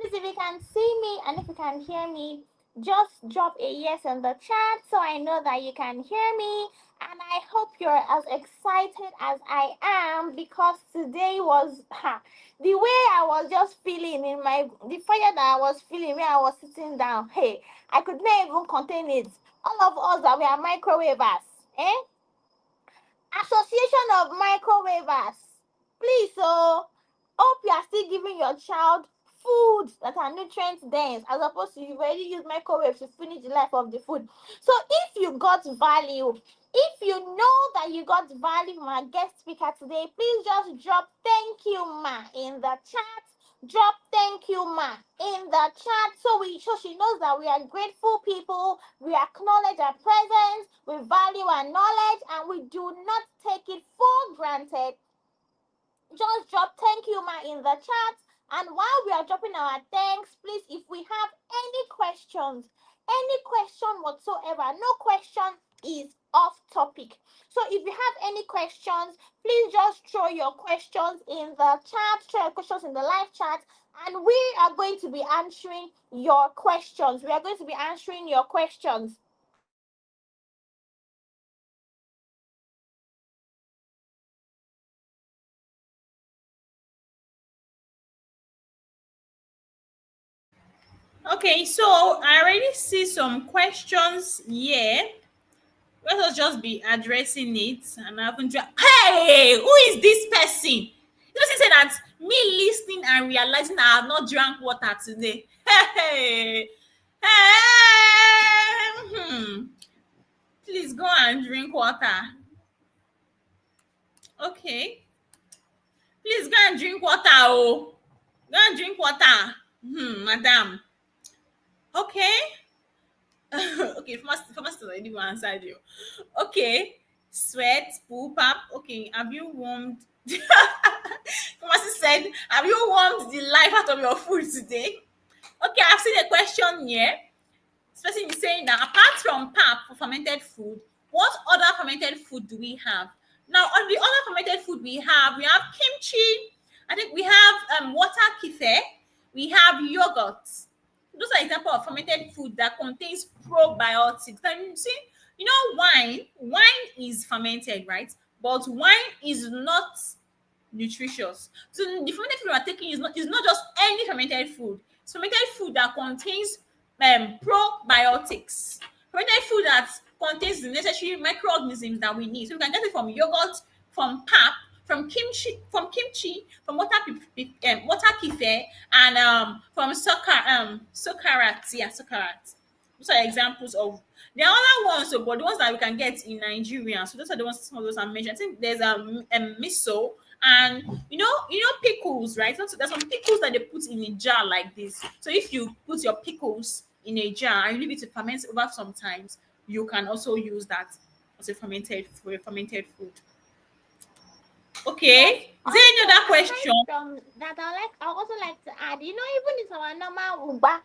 Please, if you can see me and if you can hear me, just drop a yes in the chat so I know that you can hear me. And I hope you're as excited as I am because today was the way I was just feeling in the fire that I was feeling when I was sitting down. Hey, I could not even contain it. All of us that we are microwavers, eh? Association of Microwavers. Please, so hope you are still giving your child foods that are nutrient dense as opposed to you already use microwave to finish the life of the food. So if you got value, if you know that you got value from our guest speaker today, please just drop thank you ma in the chat. Drop thank you ma in the chat so she knows that we are grateful people, we acknowledge our presence, we value our knowledge, and we do not take it for granted. Just drop thank you ma in the chat. And while we are dropping our thanks, please, if we have any question whatsoever, no question is off topic. So if you have any questions, please just throw your questions in the chat, throw your questions in the live chat, and we are going to be answering your questions. We are going to be answering your questions. Okay, so I already see some questions here. Let us just be addressing it and I haven't hey, who is this person? This person said that me listening and realizing I have not drank water today. Hey, hey, please go and drink water. Okay, please go and drink water. Oh, go and drink water. Madam. Okay. Okay, pharmacist already answered you. Okay, sweat, poop up. Okay, have you warmed? Pharmacist said, have you warmed the life out of your food today? Okay, I've seen a question here. This person is saying that apart from pap for fermented food, what other fermented food do we have? Now, on the other fermented food we have kimchi. I think we have water kefir. We have yogurt. Those are examples of fermented food that contains probiotics. And you see, you know, wine is fermented, right? But wine is not nutritious. So the fermented food we're taking is not just any fermented food. It's fermented food that contains probiotics. Fermented food that contains the necessary microorganisms that we need. So we can get it from yogurt, from pap, from water kefir, and sokarat. Yeah, sokarat. Those are examples of there are other ones, so but the ones that we can get in Nigeria. So those are the ones. Some of those I mentioned. I think there's miso, and pickles, right? So there's some pickles that they put in a jar like this. So if you put your pickles in a jar and you leave it to ferment over some times, you can also use that as a fermented food. Yes. Okay. Is there any Also, other aside question? from that, I also like to add, even in our normal uba,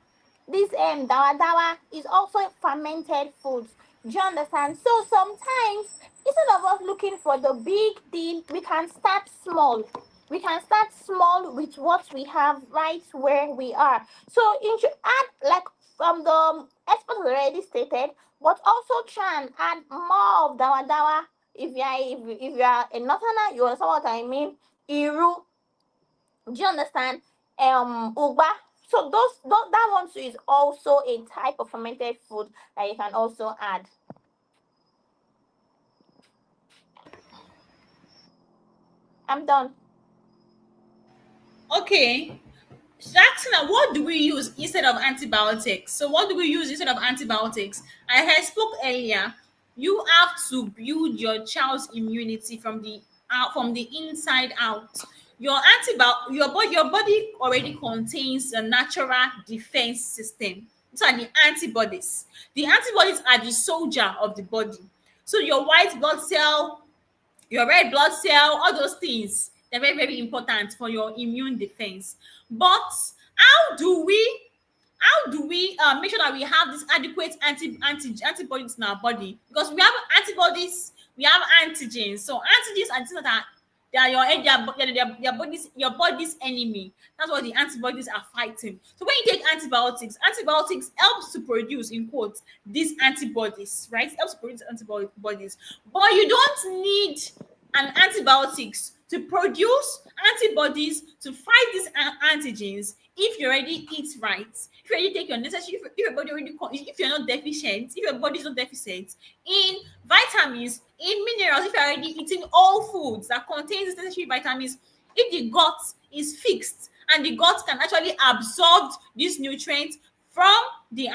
this dawa dawa is also fermented foods. Do you understand? So sometimes instead of us looking for the big thing, we can start small. We can start small with what we have right where we are. So you should add, like, from the expert already stated, but also try and add more of dawa dawa. If you are a northerner, you understand what I mean. Iru, do you understand? Ugba. So that one too is also a type of fermented food that you can also add. I'm done. Okay. Asking now, what do we use instead of antibiotics? So what do we use instead of antibiotics? I had spoke earlier. You have to build your child's immunity from the inside out. Your body already contains a natural defense system. These are the antibodies. The antibodies are the soldier of the body. So your white blood cell, your red blood cell, all those things, they're very, very important for your immune defense. But how do we make sure that we have this adequate antibodies in our body? Because we have antibodies, we have antigens. So antigens are things that they are your body's enemy. That's what the antibodies are fighting. So when you take antibiotics helps to produce, in quotes, these antibodies, right? It helps to produce antibodies. But you don't need an antibiotics to produce antibodies to fight these antigens if you already eat right, if you already take your necessary, if your body already, if you're not deficient, if your body is not deficient in vitamins, in minerals, if you're already eating all foods that contains necessary vitamins, if the gut is fixed and the gut can actually absorb these nutrients from the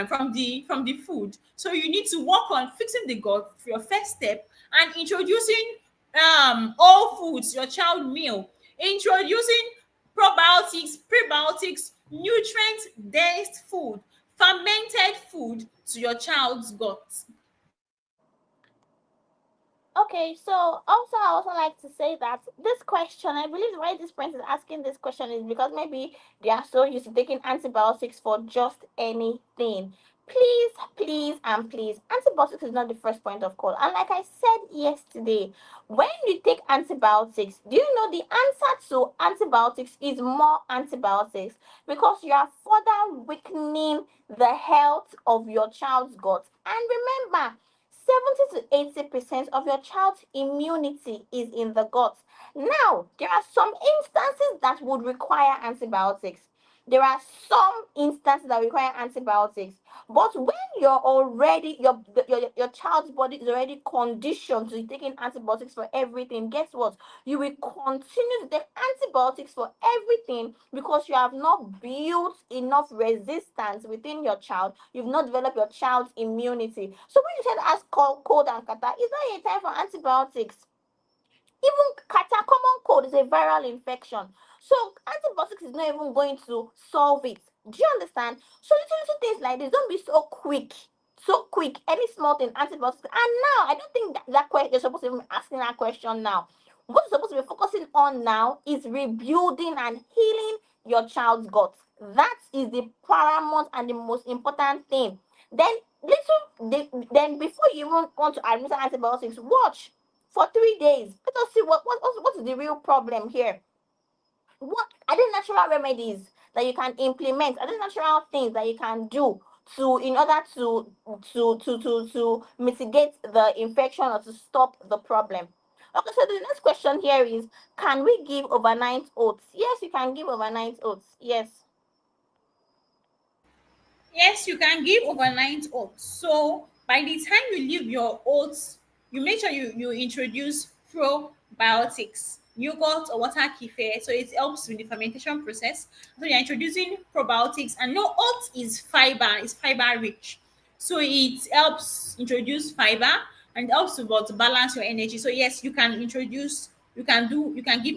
from the food. So you need to work on fixing the gut for your first step and introducing all foods, your child meal, introducing probiotics, prebiotics, nutrient dense food, fermented food to your child's gut. Okay, so also I also like to say that this question, I believe why this friend is asking this question is because maybe they are so used to taking antibiotics for just anything. Please, and please, antibiotics is not the first point of call. And like I said yesterday, when you take antibiotics, do you know the answer to antibiotics is more antibiotics because you are further weakening the health of your child's gut. And remember, 70 to 80% of your child's immunity is in the gut. Now, there are some instances that would require antibiotics. There are some instances that require antibiotics, but when you're already your child's body is already conditioned to taking antibiotics for everything, guess what? You will continue to take antibiotics for everything because you have not built enough resistance within your child. You've not developed your child's immunity. So when you said as cold and catarrh, it's not a time for antibiotics. Even kata, common cold, is a viral infection. So antibiotics is not even going to solve it. Do you understand? So little things like this, don't be so quick. So quick, any small thing, antibiotics. And now, I don't think that question you're supposed to be asking that question now. What you're supposed to be focusing on now is rebuilding and healing your child's gut. That is the paramount and the most important thing. Then then before you even want to administer antibiotics, watch for 3 days. Let us see what is the real problem here. What are the natural remedies that you can implement? Are the natural things that you can do to in order to mitigate the infection or to stop the problem? Okay, so the next question here is, can we give overnight oats? Yes, you can give overnight oats. Yes. Yes, you can give overnight oats. So by the time you leave your oats, you make sure you introduce probiotics, yogurt or water kefir. So it helps with the fermentation process. So you're introducing probiotics, and no, oats is fiber rich. So it helps introduce fiber and helps to balance your energy. So yes, you can give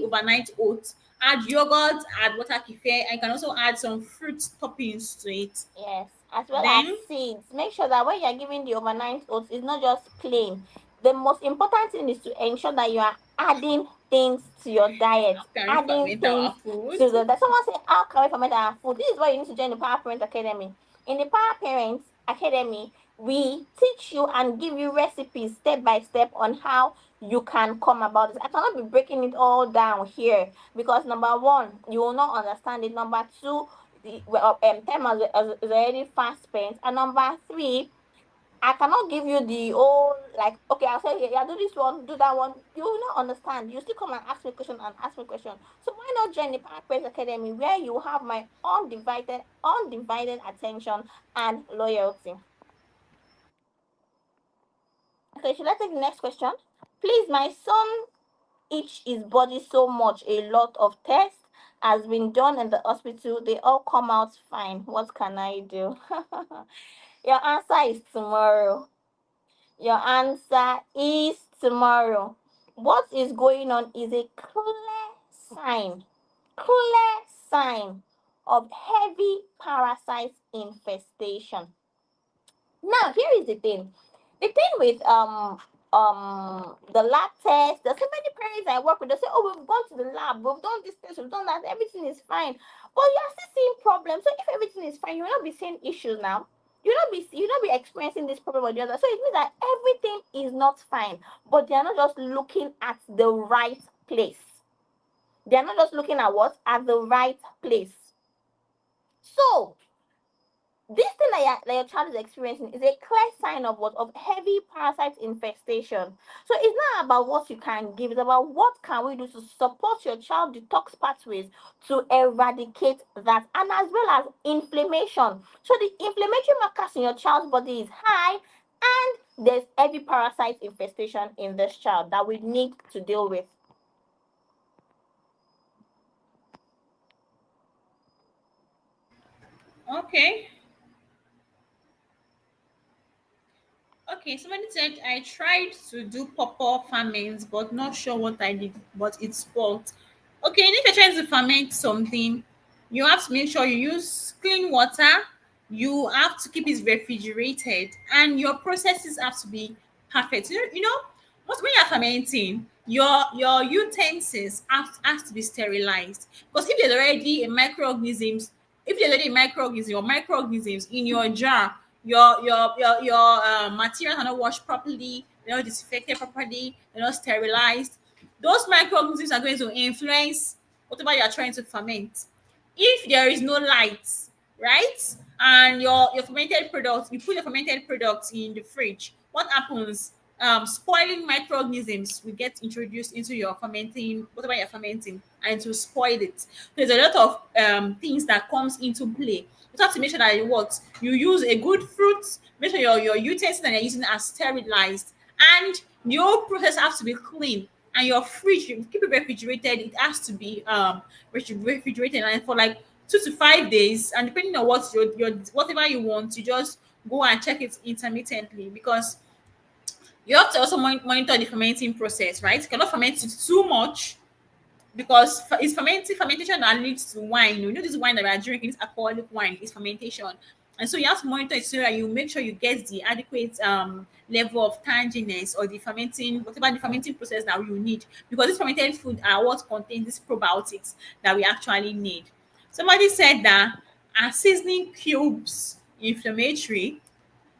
overnight oats, add yogurt, add water kefir, and you can also add some fruit toppings to it. Yes, as well as Then seeds. Make sure that when you're giving the overnight oats, it's not just plain. The most important thing is to ensure that you are adding things to your diet, how can we adding ferment things our food? to the. That someone say, "How can we ferment our food?" This is why you need to join the Power Parent Academy. In the Power Parents Academy, we teach you and give you recipes step by step on how you can come about this. I cannot be breaking it all down here because number one, you will not understand it. Number two, time is already fast spent. And number three, I cannot give you the whole, like, okay, I'll say, yeah, do this one, do that one. You will not understand. You still come and ask me question and ask me question. So why not join the Power Praise Academy, where you have my undivided attention and loyalty? Okay, should I take the next question? Please, my son itch his body so much. A lot of tests has been done in the hospital. They all come out fine. What can I do? Your answer is tomorrow. Your answer is tomorrow. What is going on is a sign, clear sign of heavy parasite infestation. Now, here is the thing. The thing with the lab test, there's so many parents I work with, they say, oh, we've gone to the lab, we've done this test, we've done that, everything is fine. But you're still seeing problems. So if everything is fine, you will not be seeing issues now. You will not be experiencing this problem or the other. So it means that everything is not fine, but they are not just looking at the right place. They are not just looking at what? At the right place. So this thing that your child is experiencing is a clear sign of what? Of heavy parasite infestation. So it's not about what you can give, it's about what can we do to support your child detox pathways to eradicate that, and as well as inflammation. So the inflammatory markers in your child's body is high, and there's heavy parasite infestation in this child that we need to deal with. Okay. Okay, somebody said I tried to do proper ferments, but not sure what I did, but it's spoiled. Okay, if you're trying to ferment something, you have to make sure you use clean water. You have to keep it refrigerated, and your processes have to be perfect. When you're fermenting, your utensils have to be sterilized, because if there's already a microorganism or microorganisms in your jar, your materials are not washed properly, they're not disinfected properly, they're not sterilized. Those microorganisms are going to influence whatever you are trying to ferment. If there is no light, right, and your fermented product, you put your fermented products in the fridge, what happens? spoiling microorganisms will get introduced into your fermenting, whatever you're fermenting, and to spoil it. There's a lot of things that comes into play. You have to make sure that you use a good fruit, make sure your utensils that you're using are sterilized, and the whole process has to be clean. And your fridge, you keep it refrigerated, it has to be refrigerated and for like 2 to 5 days. And depending on what your whatever you want, you just go and check it intermittently, because you have to also monitor the fermenting process, right? You cannot ferment it too much, because it's fermentation that leads to wine. You know this wine that we are drinking, this alcoholic wine, is fermentation. And so you have to monitor it so that you make sure you get the adequate level of tanginess, or the fermenting, whatever the fermenting process that you need. Because this fermented food are what contains these probiotics that we actually need. Somebody said that, are seasoning cubes inflammatory?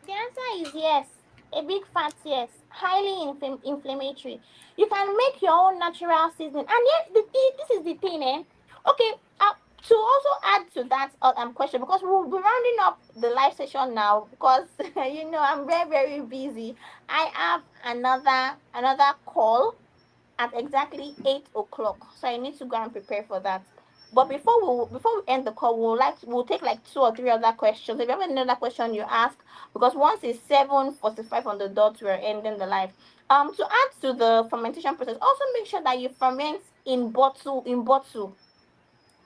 The answer is yes. A big fat yes. Highly inflammatory. You can make your own natural seasoning. And yes, this is the thing, eh? Okay, to also add to that question, because we'll be rounding up the live session now, because I'm very, very busy. I have another call at exactly 8 o'clock. So I need to go and prepare for that. But before we end the call, we'll take like 2 or 3 other questions. If you have another question, you ask, because once it's 7:45 on the dot, we're ending the live. To add to the fermentation process, also make sure that you ferment in bottle,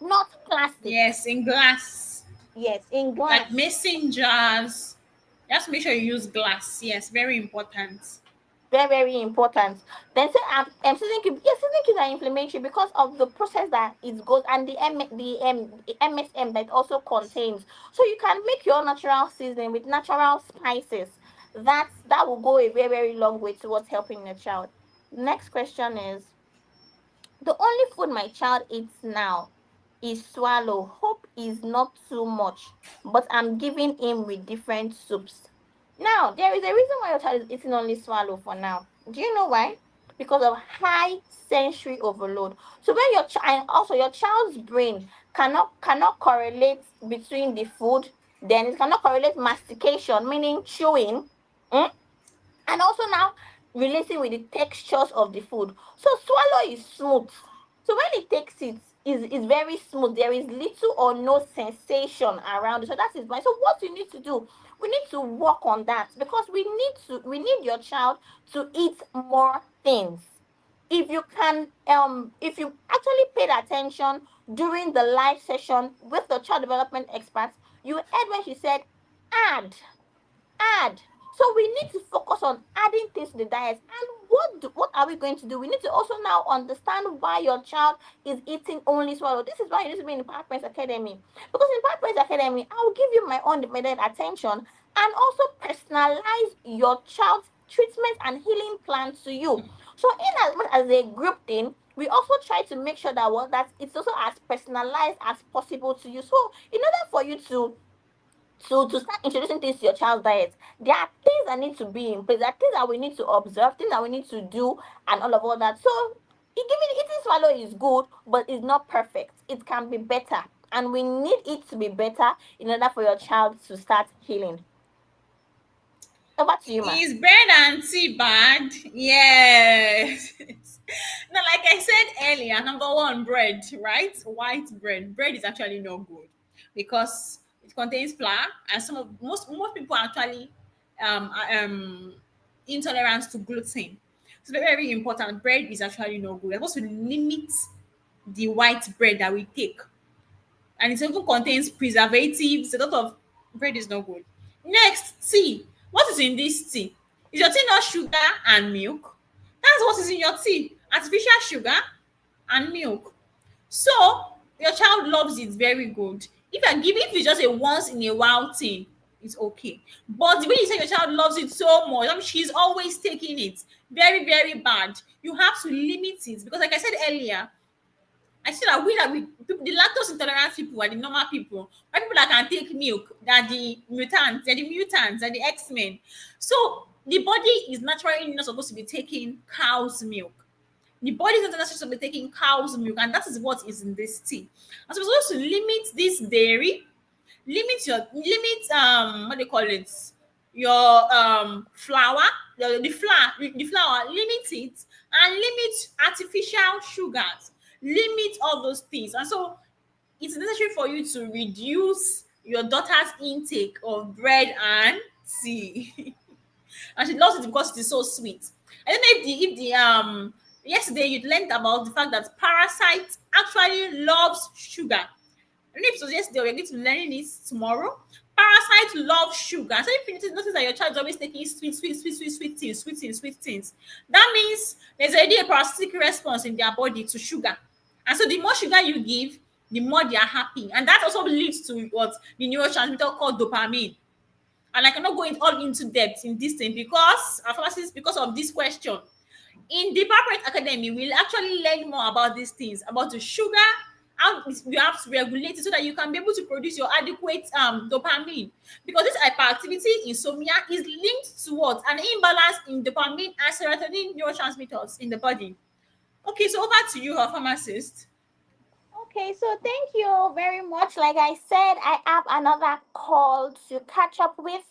not plastic. Yes, in glass, Yes, in like glass. mason jars. You have to make sure you use glass. Yes, very important. Very, very important. Then say seasoning cube. Yes, seasoning cubes are inflammatory because of the process that it goes, and the MSM that it also contains. So you can make your natural seasoning with natural spices. That will go a very, very long way towards helping your child. Next question is, the only food my child eats now is swallow. Hope is not too much, but I'm giving him with different soups. Now, there is a reason why your child is eating only swallow for now. Do you know why? Because of high sensory overload. So when your child, and also your child's brain cannot correlate between the food, then it cannot correlate mastication, meaning chewing, mm, and also now relating with the textures of the food. So swallow is smooth. So when it takes it, is very smooth. There is little or no sensation around it. So that is why. So what you need to do, we need to work on that, because we need your child to eat more things. If you actually paid attention during the live session with the child development experts, you heard when she said add, add. So we need to focus on adding things to the diet. And what are we going to do? We need to also now understand why your child is eating only swallow. This is why you need to be in Power Parents Academy. Because in Power Parents Academy, I will give you my undivided attention and also personalize your child's treatment and healing plan to you. So in as much as a group thing, we also try to make sure that it's also as personalized as possible to you. So in order for you to start introducing things to your child's diet, there are things that need to be in place. There are things that we need to observe, things that we need to do, and all that. So, eating swallow is good, but it's not perfect. It can be better, and we need it to be better in order for your child to start healing. Over to you, ma. Is bread and tea bad? Yes. Now, like I said earlier, number one, bread, right? White bread. Bread is actually not good because it contains flour, and most people are actually um intolerant to gluten. So very, very important. Bread is actually not good. We're supposed to limit the white bread that we take, and it even contains preservatives. A lot of bread is not good. Next, tea. What is in this tea? Is your tea not sugar and milk? That's what is in your tea. Artificial sugar and milk. So your child loves it very good. If it's just a once in a while thing, it's okay. But the way you say your child loves it so much, I mean, she's always taking it. Very, very bad. You have to limit it because, like I said earlier, I see the lactose intolerant people are the normal people. Why people that can take milk, they're the X-Men. So the body is naturally not supposed to be taking cow's milk. The body is not necessarily supposed to be taking cow's milk, and that is what is in this tea. And so we're supposed to limit this dairy, limit what do you call it? your flour, the flour, limit it, and limit artificial sugars, limit all those things. And so it's necessary for you to reduce your daughter's intake of bread and tea. And she loves it because it is so sweet. I don't know if the yesterday you learned about the fact that parasite actually loves sugar. I don't know if it was yesterday or we're going to be learning it tomorrow. Parasite love sugar. So if you notice that your child is always taking sweet things, that means there's already a parasitic response in their body to sugar. And so the more sugar you give, the more they are happy. And that also leads to what the neurotransmitter called dopamine. And I cannot go in all into depth in this thing because our pharmacists, because of this question. In the Parent Academy, we'll actually learn more about these things, about the sugar, how you have to regulate it so that you can be able to produce your adequate dopamine. Because this hyperactivity, insomnia, is linked to what? An imbalance in dopamine and serotonin neurotransmitters in the body. Okay, so over to you, our pharmacist. Okay, so thank you very much. Like I said, I have another call to catch up with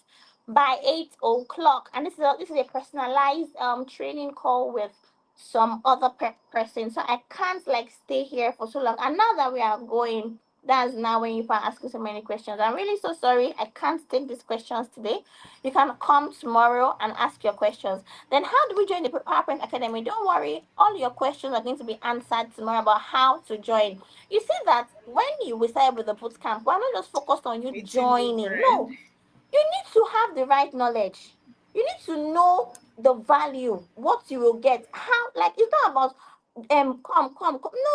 by 8 o'clock, and this is a personalized training call with some other person. So I can't like stay here for so long. And now that we are going, that's now when you are asking so many questions. I'm really so sorry. I can't take these questions today. You can come tomorrow and ask your questions. Then how do we join the PowerPoint Academy? Don't worry, all your questions are going to be answered tomorrow about how to join. You see that when you start with the boot camp, we're not just focused on you Waiting the joining. bread. No, you need to have the right knowledge. You need to know the value, what you will get. How, like, it's not about come.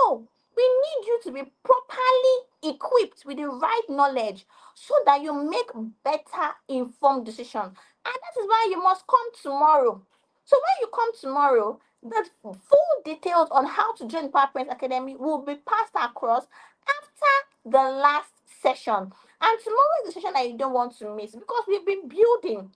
No, we need you to be properly equipped with the right knowledge so that you make better informed decision. And that is why you must come tomorrow. So when you come tomorrow, the full details on how to join PowerPoint Academy will be passed across after the last session. And tomorrow is the session that you don't want to miss because we've been building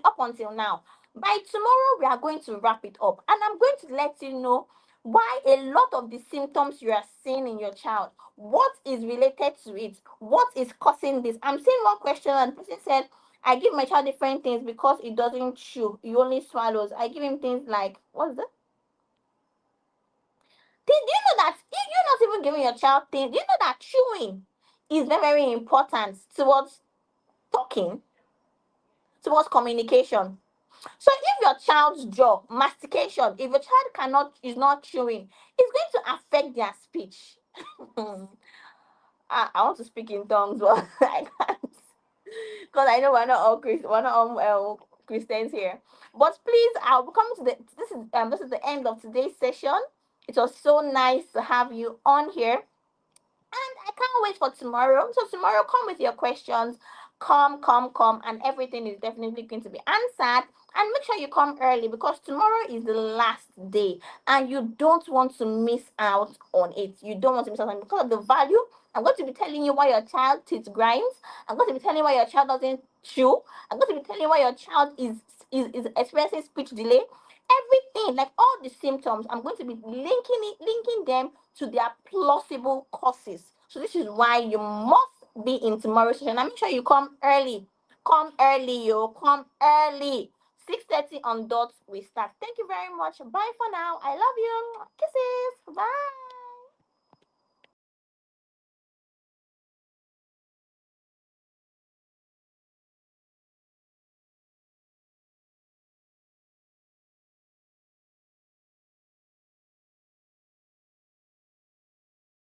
up until now. By tomorrow, we are going to wrap it up, and I'm going to let you know why a lot of the symptoms you are seeing in your child, what is related to it, what is causing this. I'm seeing one question, and the person said, I give my child different things because he doesn't chew, he only swallows. I give him things like, what's that? Do you know that if you're not even giving your child things, do you know that chewing is very, very important towards talking, towards communication? So if your child's jaw, mastication, if your child is not chewing, it's going to affect their speech. I want to speak in tongues, but I can't because I know we're not all Christians here. But please, I'll be coming to the this is the end of today's session. It was so nice to have you on here. And I can't wait for tomorrow. So tomorrow, come with your questions. Come, and everything is definitely going to be answered. And make sure you come early because tomorrow is the last day, and you don't want to miss out on it. You don't want to miss out on it because of the value. I'm going to be telling you why your child teeth grinds. I'm going to be telling you why your child doesn't chew. I'm going to be telling you why your child is experiencing speech delay. Everything, like all the symptoms, I'm going to be linking them to their plausible causes. So this is why you must be in tomorrow's session. And make sure you come early. Come early, yo. Come early. 6:30 on dot we start. Thank you very much. Bye for now. I love you. Kisses. Bye.